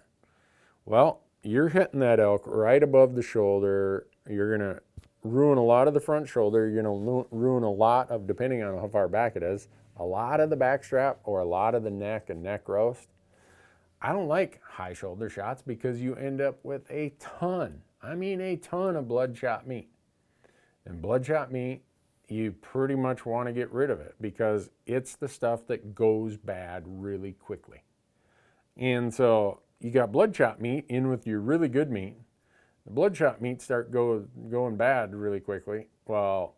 Well, you're hitting that elk right above the shoulder. You're going to ruin a lot of the front shoulder. You're going to ruin a lot of, depending on how far back it is, a lot of the back strap or a lot of the neck and neck roast. I don't like high shoulder shots because you end up with a ton, I mean a ton of bloodshot meat. And bloodshot meat, you pretty much want to get rid of it because it's the stuff that goes bad really quickly. And so you got bloodshot meat in with your really good meat. The bloodshot meat start going bad really quickly. Well,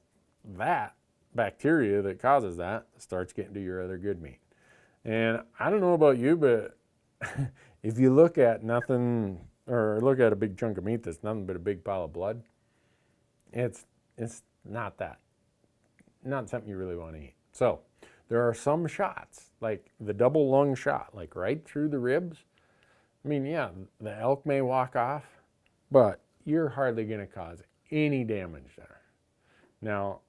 that bacteria that causes that starts getting to your other good meat. And I don't know about you, but if you look at nothing, or look at a big chunk of meat that's nothing but a big pile of blood, it's not something you really want to eat. So there are some shots, like the double lung shot, like right through the ribs. I mean, yeah, the elk may walk off, but you're hardly going to cause any damage there. Now,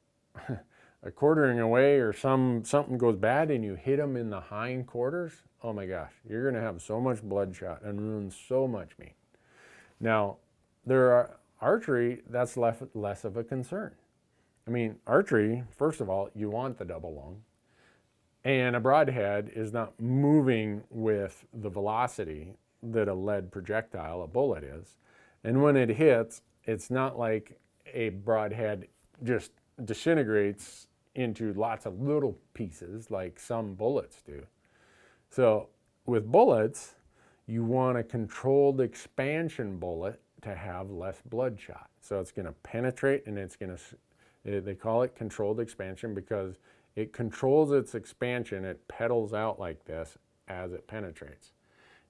a quartering away or something goes bad and you hit them in the hind quarters, oh my gosh, you're going to have so much bloodshot and ruin so much meat. Now, there are archery, that's less of a concern. I mean, archery, first of all, you want the double lung, and a broadhead is not moving with the velocity that a lead projectile, a bullet is. And when it hits, it's not like a broadhead just disintegrates into lots of little pieces like some bullets do. So with bullets, you want a controlled expansion bullet to have less bloodshot. So it's going to penetrate, and it's going to, they call it controlled expansion because it controls its expansion. It pedals out like this as it penetrates.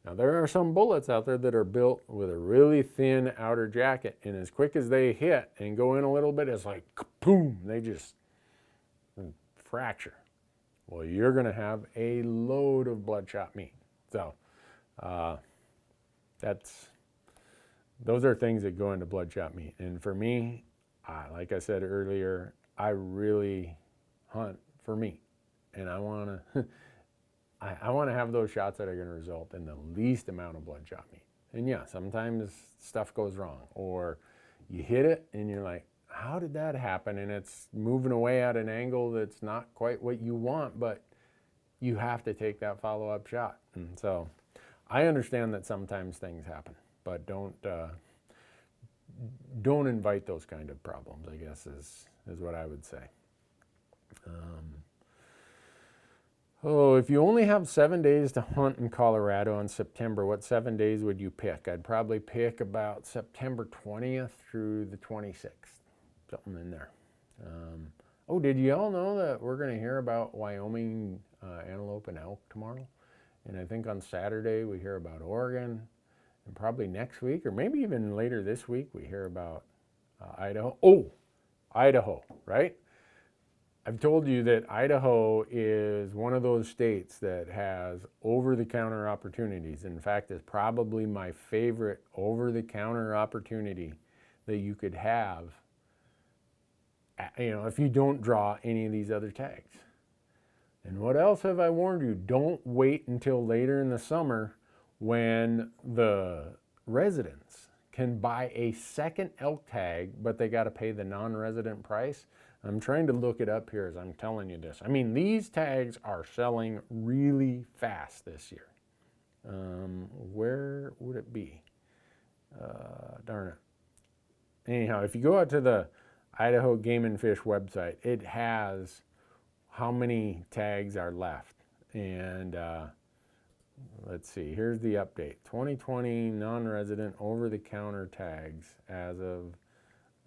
Now there are some bullets out there that are built with a really thin outer jacket, and as quick as they hit and go in a little bit, it's like boom, they just fracture. Well, you're going to have a load of bloodshot meat. So those are things that go into bloodshot meat. And for me, like I said earlier, I really hunt for meat, and I want to I want to have those shots that are going to result in the least amount of bloodshot meat. And yeah, sometimes stuff goes wrong, or you hit it and you're like, how did that happen? And it's moving away at an angle that's not quite what you want, but you have to take that follow-up shot. And so I understand that sometimes things happen, but don't invite those kind of problems, I guess is what I would say. If you only have 7 days to hunt in Colorado in September, what 7 days would you pick? I'd probably pick about September 20th through the 26th, something in there. Did you all know that we're going to hear about Wyoming antelope and elk tomorrow? And I think on Saturday we hear about Oregon, and probably next week, or maybe even later this week, we hear about Idaho. Oh, Idaho, right? I've told you that Idaho is one of those states that has over-the-counter opportunities. In fact, it's probably my favorite over-the-counter opportunity that you could have, if you don't draw any of these other tags. And what else have I warned you? Don't wait until later in the summer when the residents can buy a second elk tag, but they got to pay the non-resident price. I'm trying to look it up here as I'm telling you this. I mean, these tags are selling really fast this year. Where would it be? Darn it. Anyhow, if you go out to the Idaho Game and Fish website, it has how many tags are left. And let's see, here's the update. 2020 non-resident over-the-counter tags as of,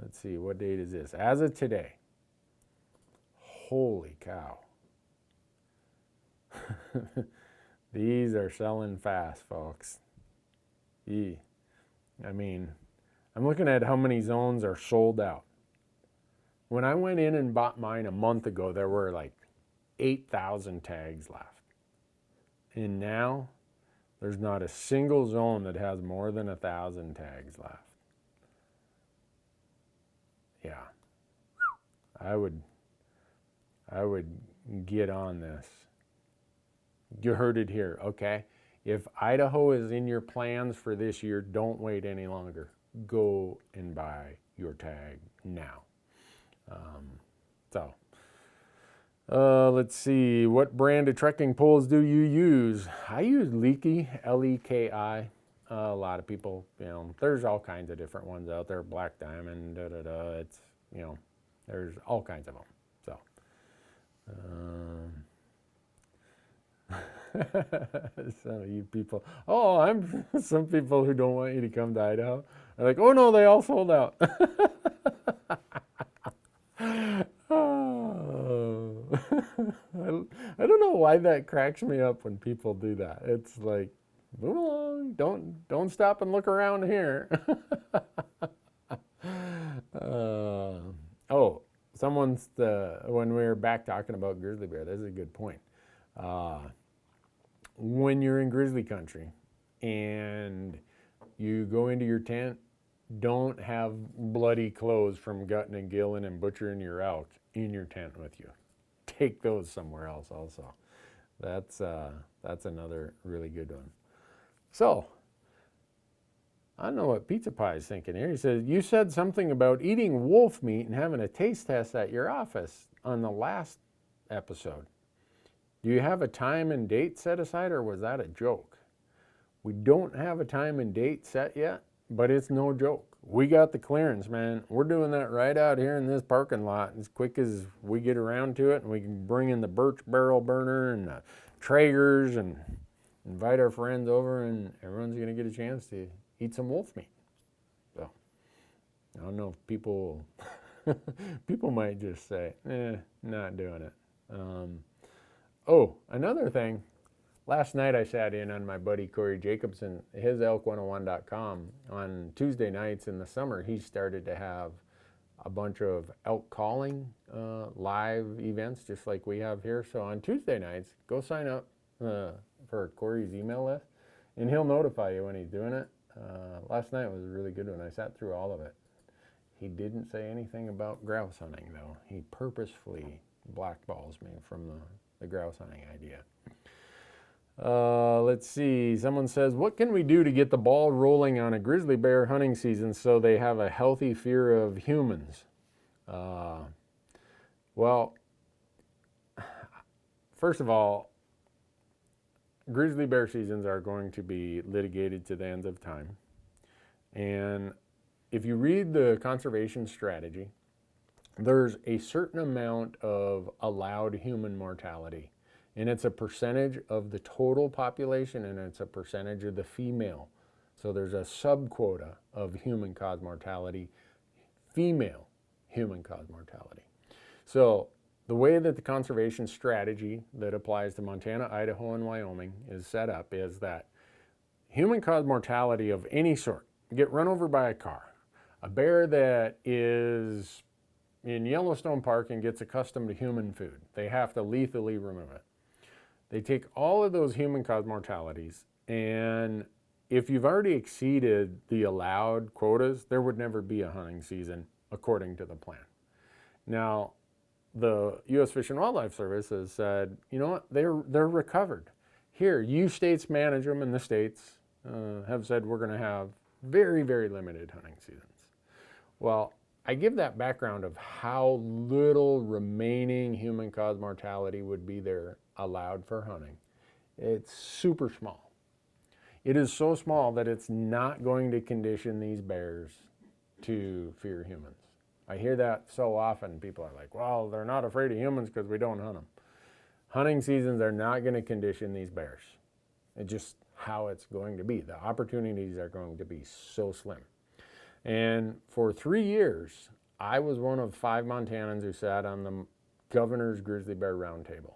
let's see, what date is this? As of today. Holy cow. These are selling fast, folks. I mean, I'm looking at how many zones are sold out. When I went in and bought mine a month ago, there were like 8,000 tags left. And now, there's not a single zone that has more than 1,000 tags left. Yeah. I would get on this. You heard it here, okay? If Idaho is in your plans for this year, don't wait any longer. Go and buy your tag now. Let's see. What brand of trekking poles do you use? I use Leaky, Leki. A lot of people, there's all kinds of different ones out there. Black Diamond, It's, there's all kinds of them. So you people, I'm some people who don't want you to come to Idaho are like, oh no, they all sold out. Oh. I don't know why that cracks me up when people do that. It's like, move along, don't stop and look around here. When we were back talking about grizzly bear, this is a good point. When you're in grizzly country and you go into your tent, don't have bloody clothes from gutting and gilling and butchering your elk in your tent with you. Take those somewhere else also. That's another really good one. So, I don't know what Pizza Pie is thinking here. He says, you said something about eating wolf meat and having a taste test at your office on the last episode. Do you have a time and date set aside, or was that a joke? We don't have a time and date set yet, but it's no joke. We got the clearance, man. We're doing that right out here in this parking lot as quick as we get around to it, and we can bring in the birch barrel burner and the Traegers and invite our friends over, and everyone's going to get a chance to eat some wolf meat. So, I don't know if people might just say, not doing it. Another thing. Last night I sat in on my buddy Corey Jacobson, his elk101.com. On Tuesday nights in the summer, he started to have a bunch of elk calling live events just like we have here. So on Tuesday nights, go sign up for Corey's email list, and he'll notify you when he's doing it. Last night was a really good one. I sat through all of it. He didn't say anything about grouse hunting, though. He purposefully blackballs me from the grouse hunting idea. Let's see. Someone says, what can we do to get the ball rolling on a grizzly bear hunting season so they have a healthy fear of humans? Well, first of all, grizzly bear seasons are going to be litigated to the ends of time. And if you read the conservation strategy, there's a certain amount of allowed human mortality. And it's a percentage of the total population, and it's a percentage of the female. So there's a sub-quota of human-caused mortality, female human-caused mortality. So the way that the conservation strategy that applies to Montana, Idaho, and Wyoming is set up is that human-caused mortality of any sort, get run over by a car, a bear that is in Yellowstone Park and gets accustomed to human food, they have to lethally remove it. They take all of those human-caused mortalities, and if you've already exceeded the allowed quotas, there would never be a hunting season according to the plan. Now, the U.S. Fish and Wildlife Service has said, you know what, they're recovered. Here, you states manage them, and the states have said we're going to have very, very limited hunting seasons. Well, I give that background of how little remaining human-caused mortality would be there allowed for hunting. It's super small. It is so small that it's not going to condition these bears to fear humans. I hear that so often. People are like, well, they're not afraid of humans because we don't hunt them. Hunting seasons are not going to condition these bears. It's just how it's going to be. The opportunities are going to be so slim. And for 3 years, I was one of 5 Montanans who sat on the governor's grizzly bear roundtable.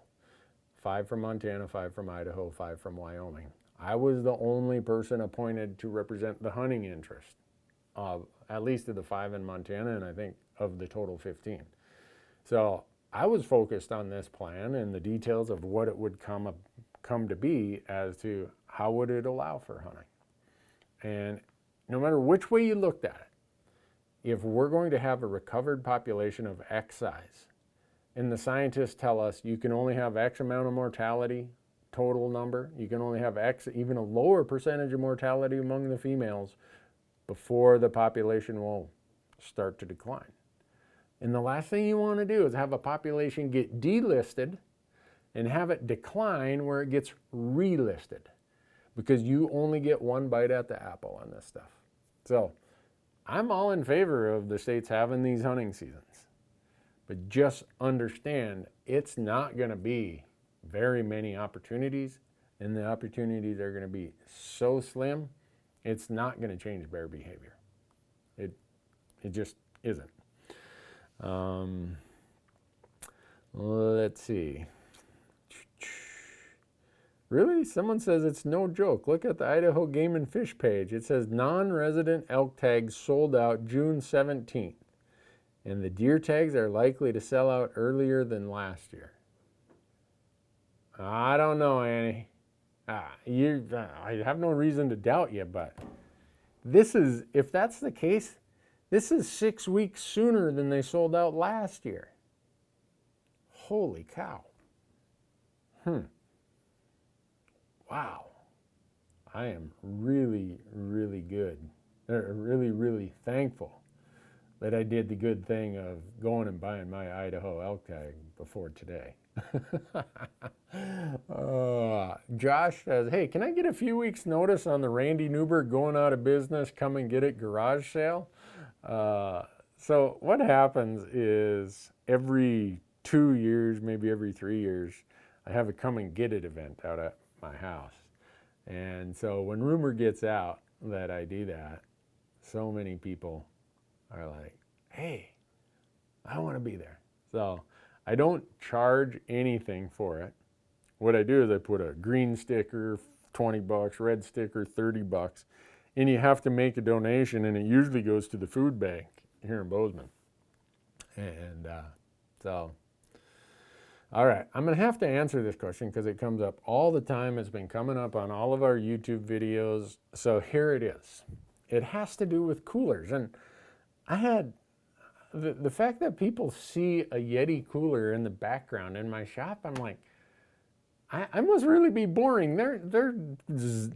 5 from Montana, 5 from Idaho, 5 from Wyoming. I was the only person appointed to represent the hunting interest of at least of the 5 in Montana, and I think of the total 15. So I was focused on this plan and the details of what it would come to be as to how would it allow for hunting. And no matter which way you looked at it, if we're going to have a recovered population of X size, and the scientists tell us you can only have X amount of mortality total number. You can only have X, even a lower percentage of mortality among the females before the population will start to decline. And the last thing you want to do is have a population get delisted and have it decline where it gets relisted, because you only get one bite at the apple on this stuff. So I'm all in favor of the states having these hunting seasons, but just understand it's not going to be very many opportunities, and the opportunities are going to be so slim, it's not going to change bear behavior. It just isn't. Let's see. Really? Someone says it's no joke. Look at the Idaho Game and Fish page. It says non-resident elk tags sold out June 17th. And the deer tags are likely to sell out earlier than last year. I don't know, Annie. I have no reason to doubt you, but this is, if that's the case, this is 6 weeks sooner than they sold out last year. Holy cow. Wow. I am really, really good. Really thankful that I did the good thing of going and buying my Idaho elk tag before today. Josh says, hey, can I get a few weeks notice on the Randy Newberg going out of business, come and get it garage sale? So what happens is every 2 years, maybe every 3 years, I have a come and get it event out at my house. And so when rumor gets out that I do that, so many people are like, hey, I want to be there. So I don't charge anything for it. What I do is I put a green sticker, 20 bucks, red sticker, 30 bucks, and you have to make a donation, and it usually goes to the food bank here in Bozeman. And so, all right, I'm going to have to answer this question because it comes up all the time. It's been coming up on all of our YouTube videos. So here it is. It has to do with coolers. And I had the fact that people see a Yeti cooler in the background in my shop, I'm like, I must really be boring. They're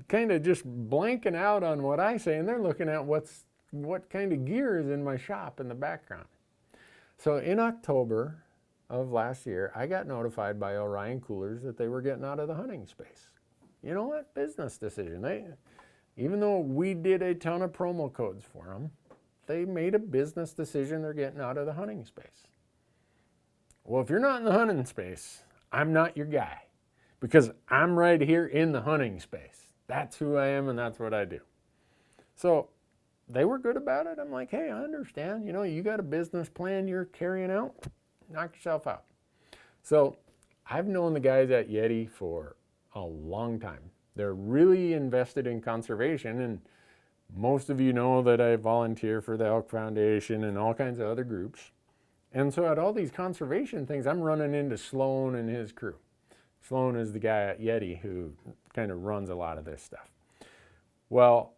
kind of just blanking out on what I say, and they're looking at what kind of gear is in my shop in the background. So in October of last year, I got notified by Orion Coolers that they were getting out of the hunting space. You know what? Business decision. Even though we did a ton of promo codes for them, they made a business decision. They're getting out of the hunting space. Well, if you're not in the hunting space, I'm not your guy, because I'm right here in the hunting space. That's who I am, and that's what I do. So they were good about it. I'm like, hey, I understand. You know, you got a business plan you're carrying out. Knock yourself out. So I've known the guys at Yeti for a long time. They're really invested in conservation, and most of you know that I volunteer for the Elk Foundation and all kinds of other groups. And so at all these conservation things, I'm running into Sloan and his crew. Sloan is the guy at Yeti who kind of runs a lot of this stuff. Well,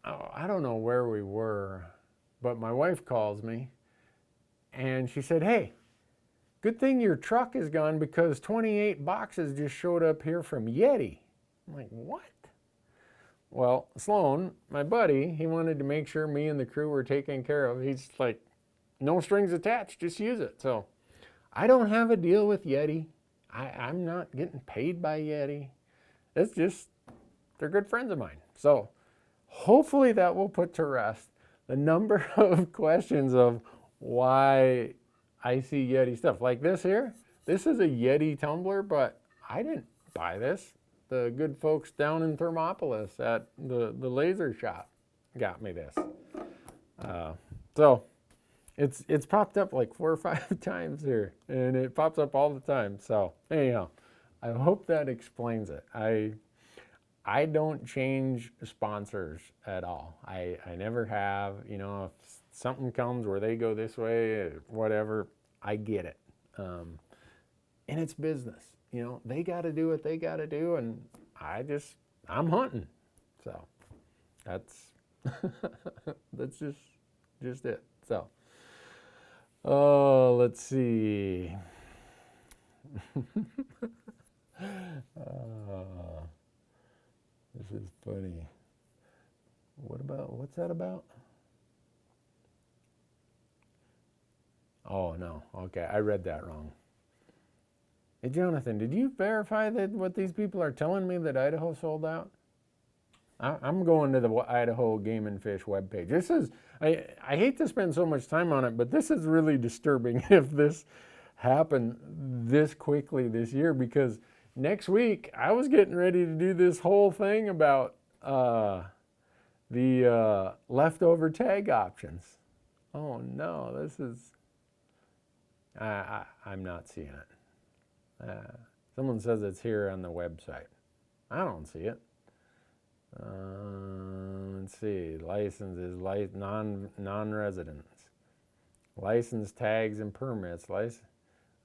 I don't know where we were, but my wife calls me and she said, hey, good thing your truck is gone because 28 boxes just showed up here from Yeti. I'm like, what? Well, Sloan, my buddy, he wanted to make sure me and the crew were taken care of. He's like, no strings attached, just use it. So I don't have a deal with Yeti. I'm not getting paid by Yeti. It's just, they're good friends of mine. So hopefully that will put to rest the number of questions of why I see Yeti stuff. Like this here, this is a Yeti tumbler, but I didn't buy this. The good folks down in Thermopolis at the laser shop got me this. So it's popped up like 4 or 5 times here, and it pops up all the time. So anyhow, I hope that explains it. I don't change sponsors at all. I never have. You know, if something comes where they go this way, whatever, I get it. And it's business. You know, they got to do what they got to do, and I'm hunting. So that's that's just it. So, let's see. This is funny. What's that about? Oh, no. Okay, I read that wrong. Hey, Jonathan, did you verify that what these people are telling me that Idaho sold out? I'm going to the Idaho Game and Fish webpage. This is, I hate to spend so much time on it, but this is really disturbing if this happened this quickly this year, because next week I was getting ready to do this whole thing about the leftover tag options. Oh no, this is, I'm not seeing it. Someone says it's here on the website. I don't see it. Let's see, licenses, non-residents, license tags and permits, all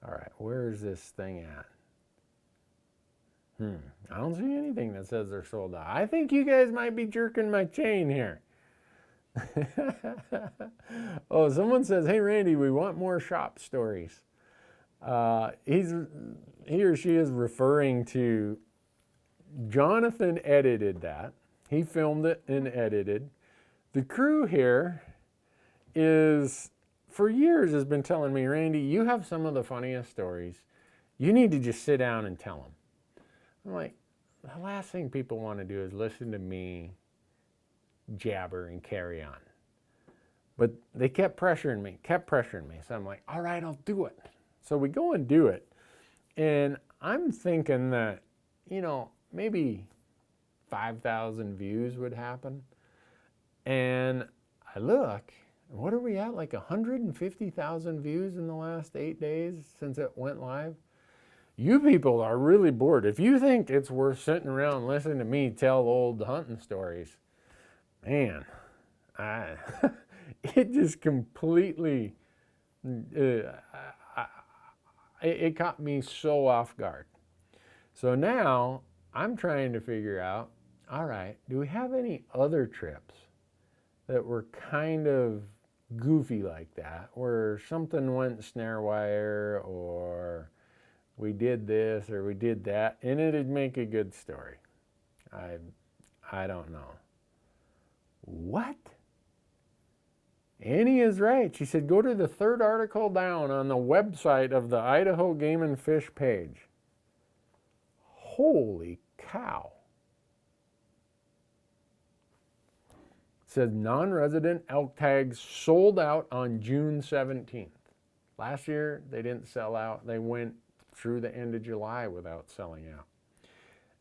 right, where's this thing at? I don't see anything that says they're sold out. I think you guys might be jerking my chain here. Oh, someone says, hey Randy, we want more shop stories. He or she is referring to Jonathan edited that. He filmed it and edited. The crew here is, for years, has been telling me, Randy, you have some of the funniest stories. You need to just sit down and tell them. I'm like, the last thing people want to do is listen to me jabber and carry on. But they kept pressuring me. So I'm like, all right, I'll do it. So we go and do it. And I'm thinking that, you know, maybe 5,000 views would happen. And I look, what are we at? Like 150,000 views in the last 8 days since it went live? You people are really bored. If you think it's worth sitting around listening to me tell old hunting stories, man, it just completely, it caught me so off guard. So now I'm trying to figure out, all right, do we have any other trips that were kind of goofy like that, where something went snare wire, or we did this or we did that, and it'd make a good story? I don't know. What? Annie is right. She said, go to the third article down on the website of the Idaho Game and Fish page. Holy cow. It says non-resident elk tags sold out on June 17th. Last year, they didn't sell out. They went through the end of July without selling out.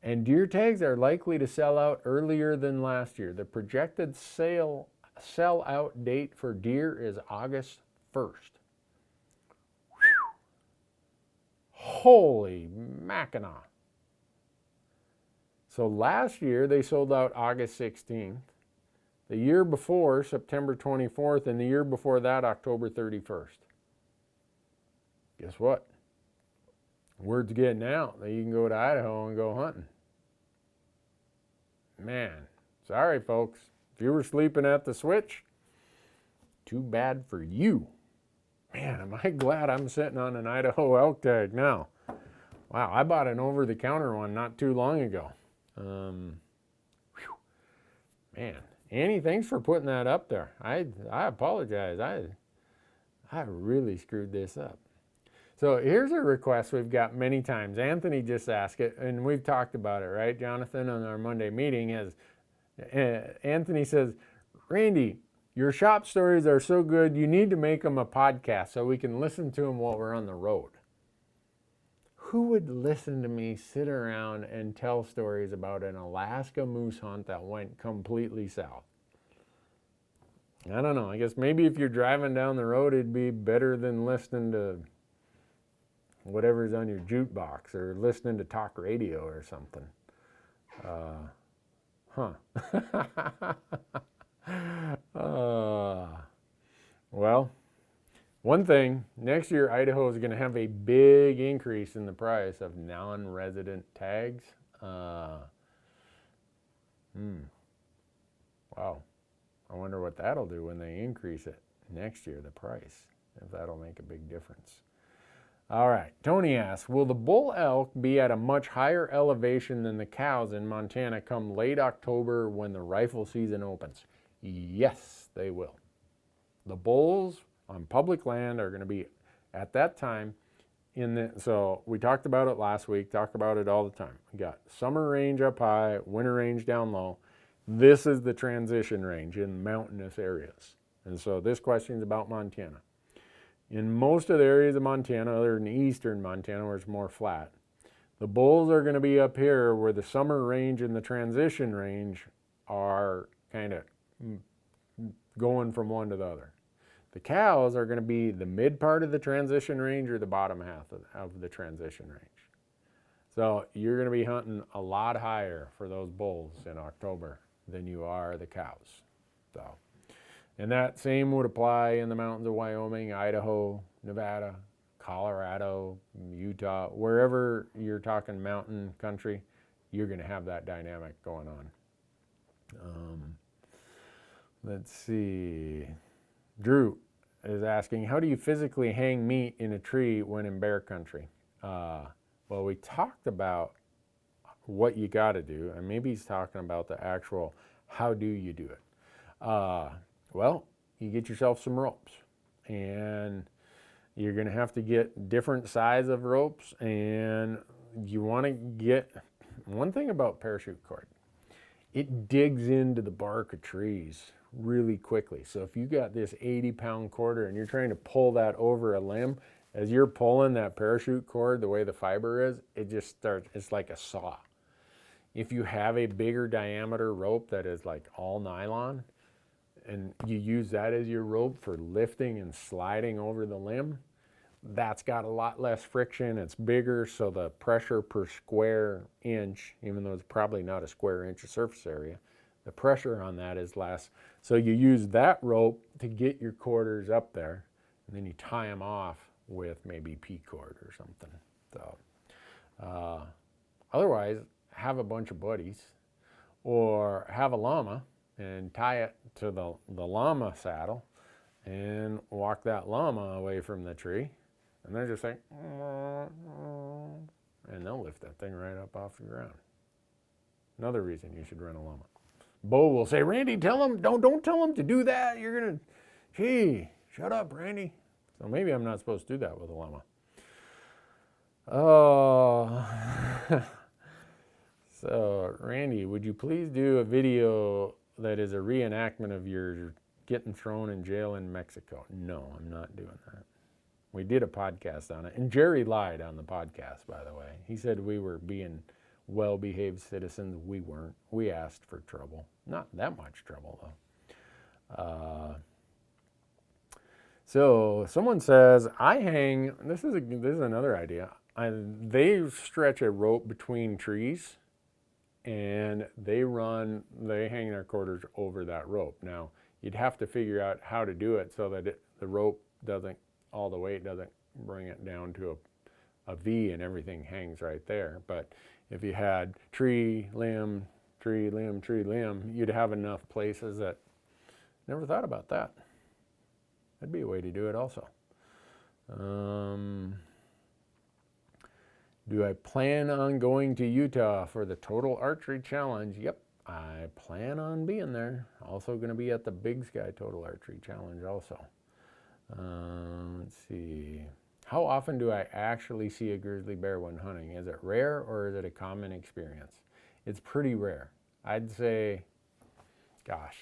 And deer tags are likely to sell out earlier than last year. The projected sell-out date for deer is August 1st. Whew. Holy Mackinac. So last year, they sold out August 16th. The year before, September 24th, and the year before that, October 31st. Guess what? Word's getting out that you can go to Idaho and go hunting. Man, sorry folks. If you were sleeping at the switch, too bad for you. Man, am I glad I'm sitting on an Idaho elk tag now. Wow, I bought an over-the-counter one not too long ago. Man, Annie, thanks for putting that up there. I apologize. I really screwed this up. So here's a request we've got many times. Anthony just asked it, and we've talked about it, right, Jonathan, on our Monday meeting. Anthony says, Randy, your shop stories are so good, you need to make them a podcast so we can listen to them while we're on the road. Who would listen to me sit around and tell stories about an Alaska moose hunt that went completely south? I don't know. I guess maybe if you're driving down the road, it'd be better than listening to whatever's on your jukebox or listening to talk radio or something. Well, one thing, next year Idaho is going to have a big increase in the price of non-resident tags. Wow. I wonder what that'll do when they increase it next year, the price, if that'll make a big difference. All right. Tony asks, will the bull elk be at a much higher elevation than the cows in Montana come late October when the rifle season opens? Yes, they will. The bulls on public land are going to be at that time so we talked about it last week, talk about it all the time. We got summer range up high, winter range down low. This is the transition range in mountainous areas. And so this question is about Montana. In most of the areas of Montana, other than eastern Montana where it's more flat, the bulls are going to be up here where the summer range and the transition range are kind of going from one to the other. The cows are going to be the mid part of the transition range or the bottom half of the transition range. So you're going to be hunting a lot higher for those bulls in October than you are the cows. So, and that same would apply in the mountains of Wyoming, Idaho, Nevada, Colorado, Utah, wherever you're talking mountain country, you're going to have that dynamic going on. Let's see. Drew is asking, how do you physically hang meat in a tree when in bear country? Well, we talked about what you got to do, and maybe he's talking about the actual how do you do it. Well, you get yourself some ropes, and you're going to have to get different size of ropes, and you want to get, one thing about parachute cord, it digs into the bark of trees really quickly. So if you got this 80-pound quarter and you're trying to pull that over a limb, as you're pulling that parachute cord, the way the fiber is, it just starts, it's like a saw. If you have a bigger diameter rope that is like all nylon, and you use that as your rope for lifting and sliding over the limb, that's got a lot less friction, it's bigger, so the pressure per square inch, even though it's probably not a square inch of surface area, the pressure on that is less. So you use that rope to get your quarters up there, and then you tie them off with maybe P cord or something. So, otherwise, have a bunch of buddies, or have a llama and tie it to the llama saddle and walk that llama away from the tree, and they're just like, and they'll lift that thing right up off the ground. Another reason you should run a llama. Bo will say, Randy, tell him, don't tell him to do that. You're going to, gee, shut up, Randy. So maybe I'm not supposed to do that with a llama. Oh, so Randy, would you please do a video that is a reenactment of your getting thrown in jail in Mexico? No, I'm not doing that. We did a podcast on it, and Jerry lied on the podcast, by the way. He said we were being well-behaved citizens. We weren't. We asked for trouble. Not that much trouble, though. So someone says, I hang, this is another idea. They stretch a rope between trees, and they hang their quarters over that rope. Now, you'd have to figure out how to do it so that the rope doesn't, all the weight doesn't bring it down to a V and everything hangs right there. But if you had tree, limb, tree, limb, tree, limb, you'd have enough places that, never thought about that. That'd be a way to do it also. Do I plan on going to Utah for the Total Archery Challenge? Yep, I plan on being there. Also going to be at the Big Sky Total Archery Challenge also. Let's see. How often do I actually see a grizzly bear when hunting? Is it rare or is it a common experience? It's pretty rare. I'd say, gosh,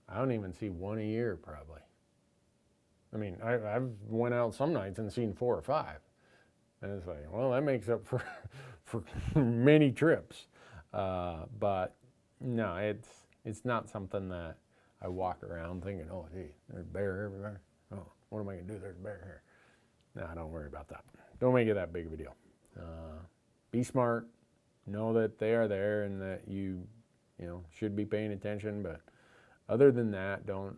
I don't even see one a year probably. I mean, I've went out some nights and seen 4 or 5. And it's like, well, that makes up for many trips. But no, it's not something that I walk around thinking, oh, gee, there's a bear everywhere. Oh, what am I going to do? There's a bear here. No, don't worry about that. Don't make it that big of a deal. Be smart. Know that they are there and that you should be paying attention. But other than that, don't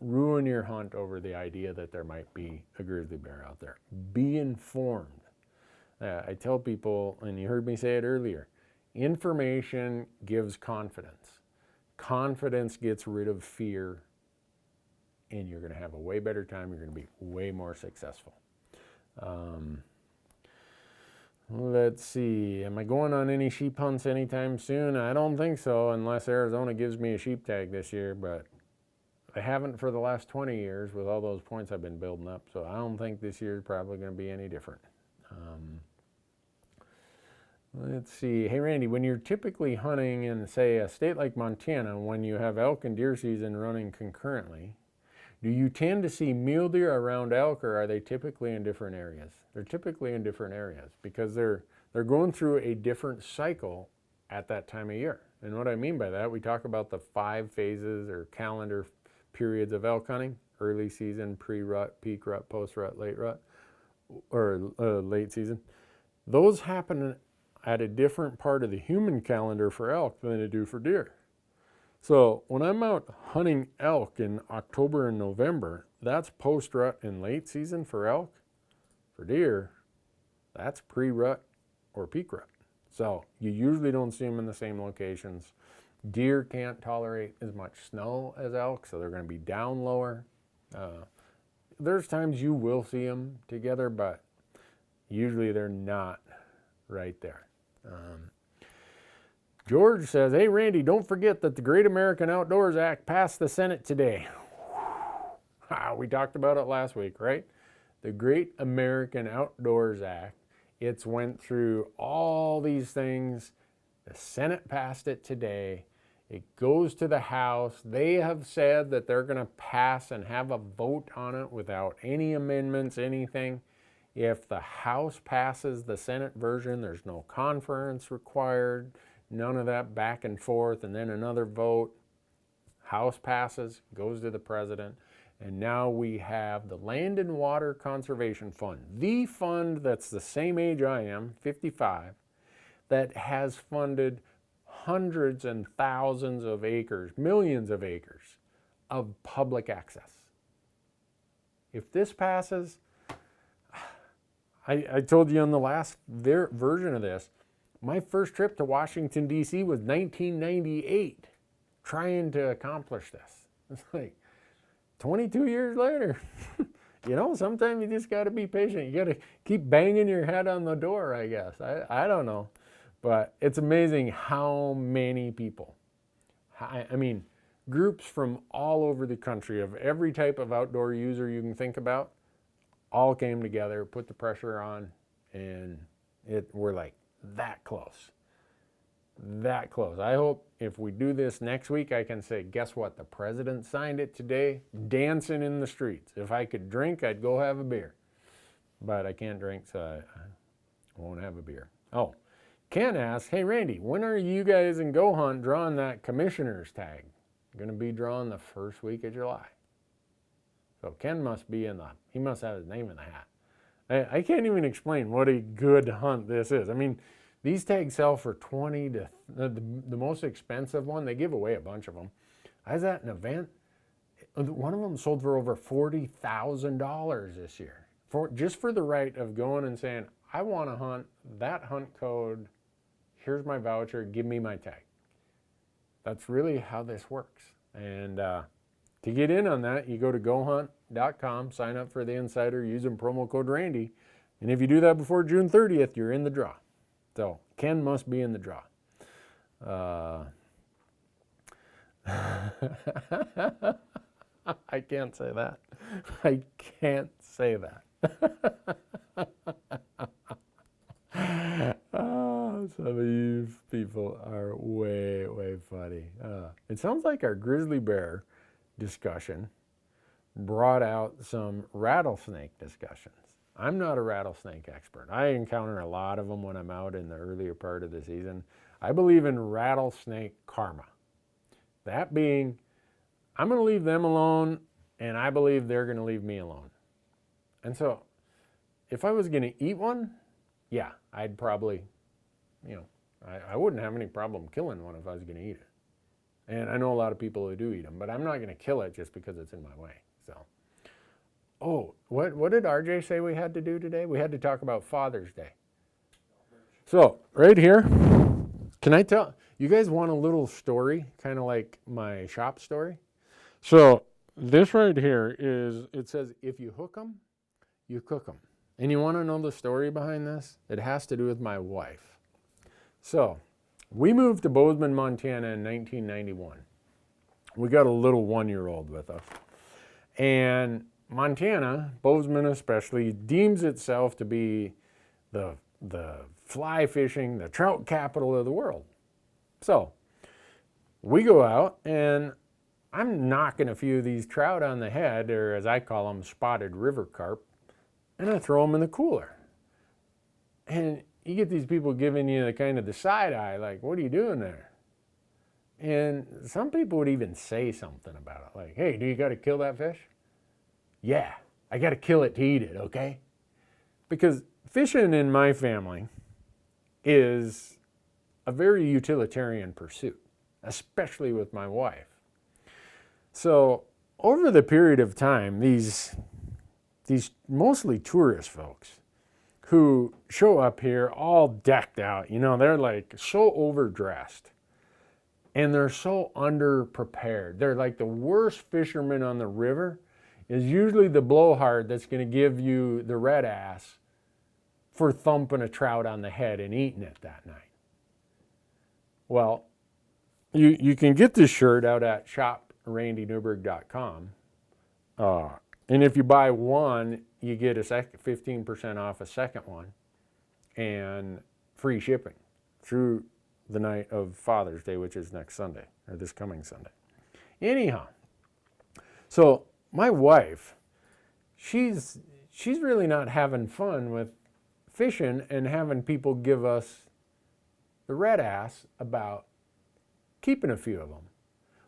ruin your hunt over the idea that there might be a grizzly bear out there. Be informed. I tell people, and you heard me say it earlier, information gives confidence. Confidence gets rid of fear, and you're going to have a way better time. You're going to be way more successful. Let's see. Am I going on any sheep hunts anytime soon? I don't think so, unless Arizona gives me a sheep tag this year, but I haven't for the last 20 years with all those points I've been building up, so I don't think this year is probably going to be any different. Let's see. Hey, Randy, when you're typically hunting in, say, a state like Montana, when you have elk and deer season running concurrently, do you tend to see mule deer around elk, or are they typically in different areas? They're typically in different areas because they're going through a different cycle at that time of year. And what I mean by that, we talk about the 5 phases or calendar periods of elk hunting: early season, pre-rut, peak rut, post-rut, late rut, or late season. Those happen at a different part of the human calendar for elk than they do for deer. So when I'm out hunting elk in October and November, that's post-rut and late season for elk. For deer, that's pre-rut or peak rut. So you usually don't see them in the same locations. Deer can't tolerate as much snow as elk, so they're going to be down lower. There's times you will see them together, but usually they're not right there. George says, hey, Randy, don't forget that the Great American Outdoors Act passed the Senate today. We talked about it last week, right? The Great American Outdoors Act. It's went through all these things. The Senate passed it today. It goes to the House. They have said that they're going to pass and have a vote on it without any amendments, anything. If the House passes the Senate version, there's no conference required, none of that back and forth, and then another vote. House passes, goes to the president, and now we have the Land and Water Conservation Fund, the fund that's the same age I am, 55, that has funded hundreds and thousands of acres, millions of acres of public access. If this passes, I told you on the last version of this, my first trip to Washington, D.C. was 1998, trying to accomplish this. It's like 22 years later. You know, sometimes you just got to be patient. You got to keep banging your head on the door, I guess. I don't know. But it's amazing how many people, I mean, groups from all over the country of every type of outdoor user you can think about, all came together, put the pressure on, and we're like that close. That close. I hope if we do this next week, I can say, guess what? The president signed it today, dancing in the streets. If I could drink, I'd go have a beer. But I can't drink, so I won't have a beer. Oh, Ken asks, hey, Randy, when are you guys in Go Hunt drawing that commissioner's tag? Going to be drawn the first week of July. So Ken must be he must have his name in the hat. I can't even explain what a good hunt this is. I mean, these tags sell for $20 to, the most expensive one, they give away a bunch of them. I was at an event, one of them sold for over $40,000 this year. Just for the right of going and saying, I want to hunt that hunt code, here's my voucher, give me my tag. That's really how this works. And to get in on that, you go to gohunt.com, sign up for the Insider using promo code Randy. And if you do that before June 30th, you're in the draw. So Ken must be in the draw. I can't say that. I can't say that. Some of you people are way, way funny. It sounds like our grizzly bear discussion brought out some rattlesnake discussions. I'm not a rattlesnake expert. I encounter a lot of them when I'm out in the earlier part of the season. I believe in rattlesnake karma. That being, I'm going to leave them alone, and I believe they're going to leave me alone. And so, if I was going to eat one, yeah, I'd probably, I wouldn't have any problem killing one if I was going to eat it. And I know a lot of people who do eat them, but I'm not going to kill it just because it's in my way. So, oh, what did RJ say we had to do today? We had to talk about Father's Day. So, right here, can I tell, you guys want a little story, kind of like my shop story? So, this right here is, it says, if you hook them, you cook them. And you want to know the story behind this? It has to do with my wife. So, we moved to Bozeman, Montana in 1991. We got a little 1-year-old with us. And Montana, Bozeman especially, deems itself to be the fly fishing, the trout capital of the world. So, we go out and I'm knocking a few of these trout on the head, or as I call them, spotted river carp, and I throw them in the cooler. And you get these people giving you the kind of the side eye, like, what are you doing there? And some people would even say something about it, like, hey, do you got to kill that fish? Yeah, I got to kill it to eat it, okay? Because fishing in my family is a very utilitarian pursuit, especially with my wife. So over the period of time, these mostly tourist folks who show up here all decked out, they're like so overdressed and they're so underprepared. They're like the worst fishermen on the river is usually the blowhard that's going to give you the red ass for thumping a trout on the head and eating it that night. Well, you can get this shirt out at shoprandynewberg.com. And if you buy one, you get 15% off a second one and free shipping through the night of Father's Day, which is next Sunday, or this coming Sunday. Anyhow, so my wife, she's really not having fun with fishing and having people give us the red ass about keeping a few of them.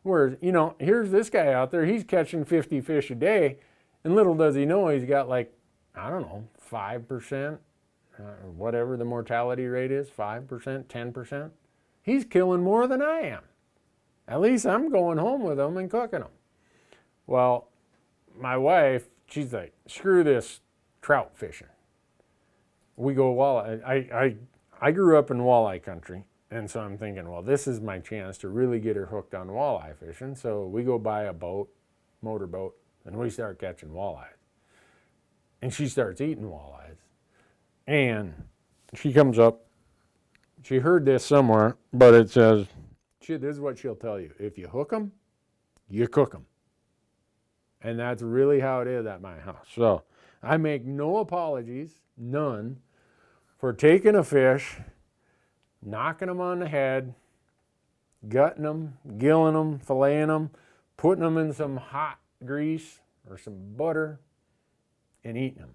Whereas, here's this guy out there, he's catching 50 fish a day, and little does he know he's got 5%, whatever the mortality rate is, 5%, 10%. He's killing more than I am. At least I'm going home with them and cooking them. Well, my wife, she's like, screw this trout fishing. We go walleye. I grew up in walleye country, and so I'm thinking, well, this is my chance to really get her hooked on walleye fishing. So we go buy a boat, motorboat, and we start catching walleyes. And she starts eating walleyes. And she comes up, she heard this somewhere, but it says, this is what she'll tell you. If you hook them, you cook them. And that's really how it is at my house. So I make no apologies, none, for taking a fish, knocking them on the head, gutting them, gilling them, filleting them, putting them in some hot grease or some butter, and eating them.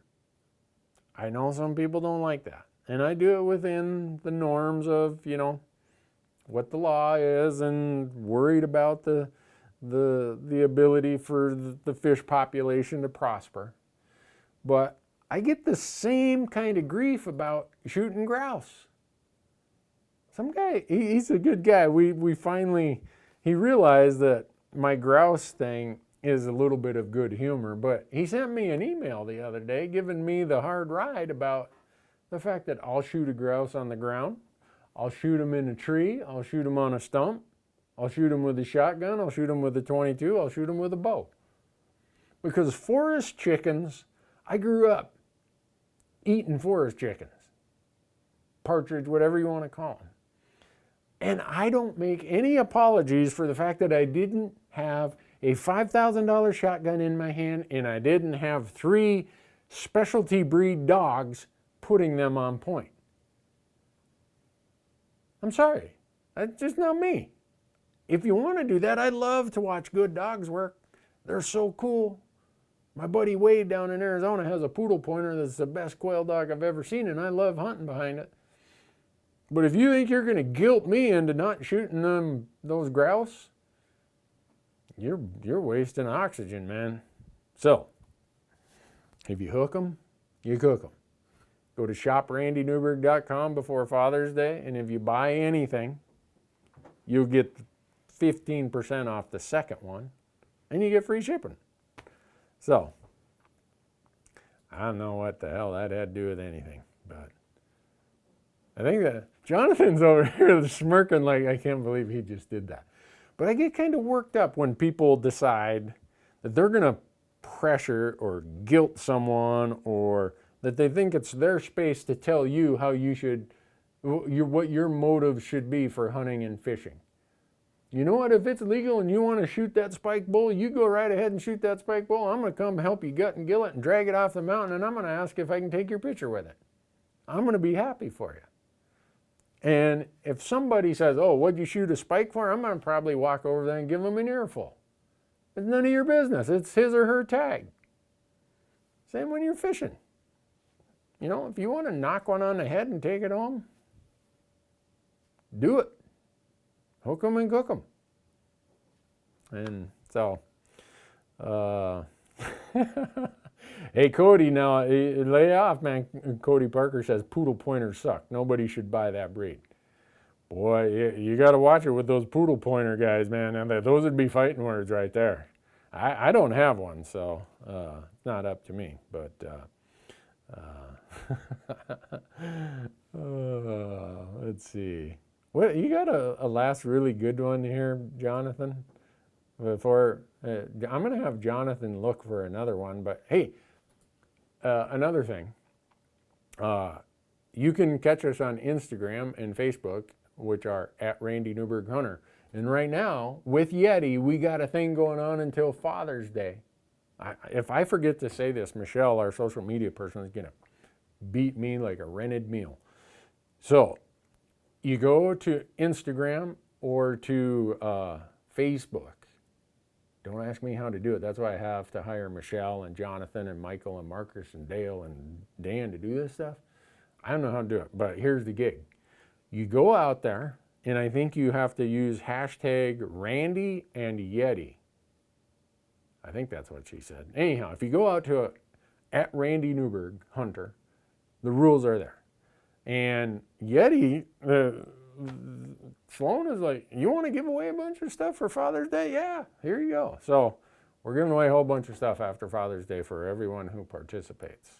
I know some people don't like that. And I do it within the norms of, what the law is, and worried about the ability for the fish population to prosper. But I get the same kind of grief about shooting grouse. Some guy, he's a good guy. We finally, he realized that my grouse thing is a little bit of good humor, but he sent me an email the other day giving me the hard ride about the fact that I'll shoot a grouse on the ground, I'll shoot him in a tree, I'll shoot him on a stump, I'll shoot him with a shotgun, I'll shoot him with a .22, I'll shoot him with a bow. Because forest chickens, I grew up eating forest chickens, partridge, whatever you want to call them. And I don't make any apologies for the fact that I didn't have a $5,000 shotgun in my hand and I didn't have 3 specialty breed dogs putting them on point. I'm sorry, that's just not me. If you want to do that, I love to watch good dogs work. They're so cool. My buddy Wade down in Arizona has a poodle pointer that's the best quail dog I've ever seen, and I love hunting behind it. But if you think you're going to guilt me into not shooting those grouse, you're wasting oxygen, man. So, if you hook them, you cook them. Go to shoprandynewberg.com before Father's Day, and if you buy anything, you'll get 15% off the second one, and you get free shipping. So, I don't know what the hell that had to do with anything, but I think that Jonathan's over here smirking like, I can't believe he just did that. But I get kind of worked up when people decide that they're going to pressure or guilt someone or that they think it's their space to tell you how you should, what your motive should be for hunting and fishing. You know what? If it's legal and you want to shoot that spike bull, you go right ahead and shoot that spike bull. I'm going to come help you gut and gill it and drag it off the mountain, and I'm going to ask if I can take your picture with it. I'm going to be happy for you. And if somebody says, oh, what'd you shoot a spike for? I'm going to probably walk over there and give them an earful. It's none of your business. It's his or her tag. Same when you're fishing. You know, if you want to knock one on the head and take it home, do it. Hook them and cook them. And so, hey, Cody, now lay off, man. Cody Parker says poodle pointers suck. Nobody should buy that breed. Boy, you got to watch it with those poodle pointer guys, man. And those would be fighting words right there. I don't have one, so it's not up to me. But let's see. What, you got a last really good one here, Jonathan? Before I'm going to have Jonathan look for another one. But hey, another thing. You can catch us on Instagram and Facebook, which are at Randy Newberg Hunter. And right now, with Yeti, we got a thing going on until Father's Day. If I forget to say this, Michelle, our social media person, is going to beat me like a rented meal. So you go to Instagram or to Facebook. Don't ask me how to do it. That's why I have to hire Michelle and Jonathan and Michael and Marcus and Dale and Dan to do this stuff. I don't know how to do it, but here's the gig. You go out there, and I think you have to use hashtag Randy and Yeti. I think that's what she said. Anyhow, if you go out to at Randy Newberg Hunter, the rules are there. And Yeti, Sloan is like, you want to give away a bunch of stuff for Father's Day? Yeah, here you go. So we're giving away a whole bunch of stuff after Father's Day for everyone who participates.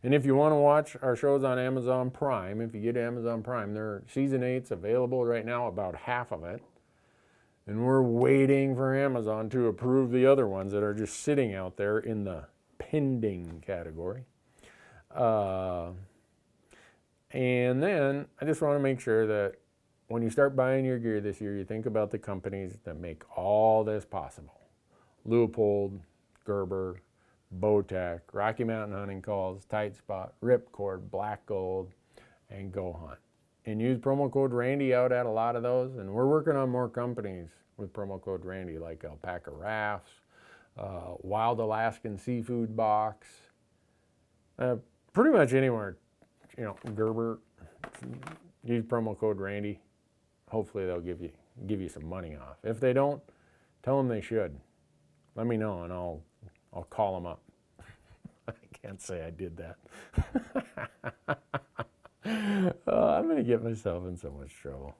And if you want to watch our shows on Amazon Prime, if you get Amazon Prime, their season 8's available right now, about half of it. And we're waiting for Amazon to approve the other ones that are just sitting out there in the pending category. And then I just want to make sure that when you start buying your gear this year, you think about the companies that make all this possible. Leupold, Gerber, Bowtech, Rocky Mountain Hunting Calls, Tight Spot, Ripcord, Black Gold, and Go Hunt. And use promo code Randy out at a lot of those. And we're working on more companies with promo code Randy, like Alpaca Rafts, Wild Alaskan Seafood Box, pretty much anywhere, you know, Gerber. Use promo code Randy. Hopefully they'll give you some money off. If they don't, tell them they should. Let me know and I'll call them up. I can't say I did that. I'm going to get myself in so much trouble.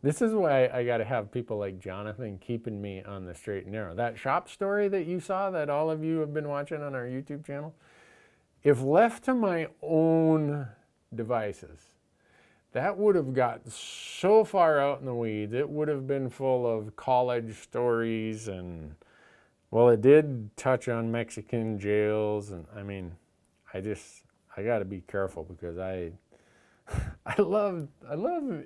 This is why I got to have people like Jonathan keeping me on the straight and narrow. That shop story that you saw that all of you have been watching on our YouTube channel, if left to my own devices, that would have got so far out in the weeds. It would have been full of college stories and, well, it did touch on Mexican jails. And I mean, I got to be careful because I love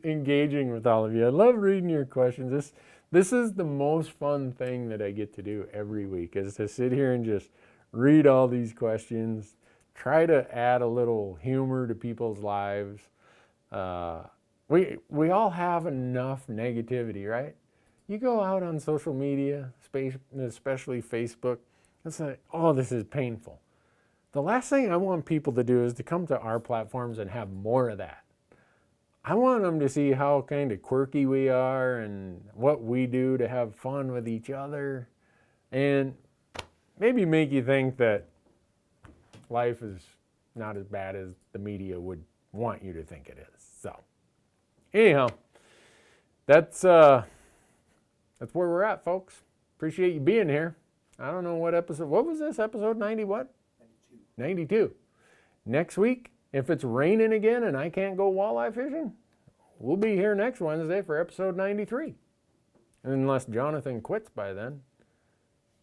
engaging with all of you. I love reading your questions. This is the most fun thing that I get to do every week, is to sit here and just read all these questions, try to add a little humor to people's lives. We all have enough negativity, right? You go out on social media, especially Facebook, it's like, oh, this is painful. The last thing I want people to do is to come to our platforms and have more of that. I want them to see how kind of quirky we are and what we do to have fun with each other, and maybe make you think that life is not as bad as the media would want you to think it is. So anyhow, that's where we're at, folks. Appreciate you being here. I don't know what episode, what was this, episode 90 what? 92. Next week, if it's raining again and I can't go walleye fishing, we'll be here next Wednesday for episode 93. Unless Jonathan quits by then.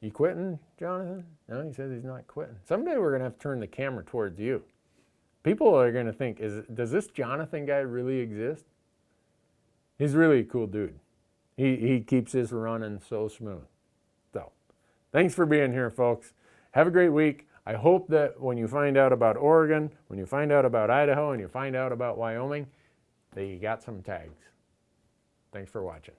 You quitting, Jonathan? No, he says he's not quitting. Someday we're going to have to turn the camera towards you. People are going to think, does this Jonathan guy really exist? He's really a cool dude. He keeps this running so smooth. So, thanks for being here, folks. Have a great week. I hope that when you find out about Oregon, when you find out about Idaho, and you find out about Wyoming, that you got some tags. Thanks for watching.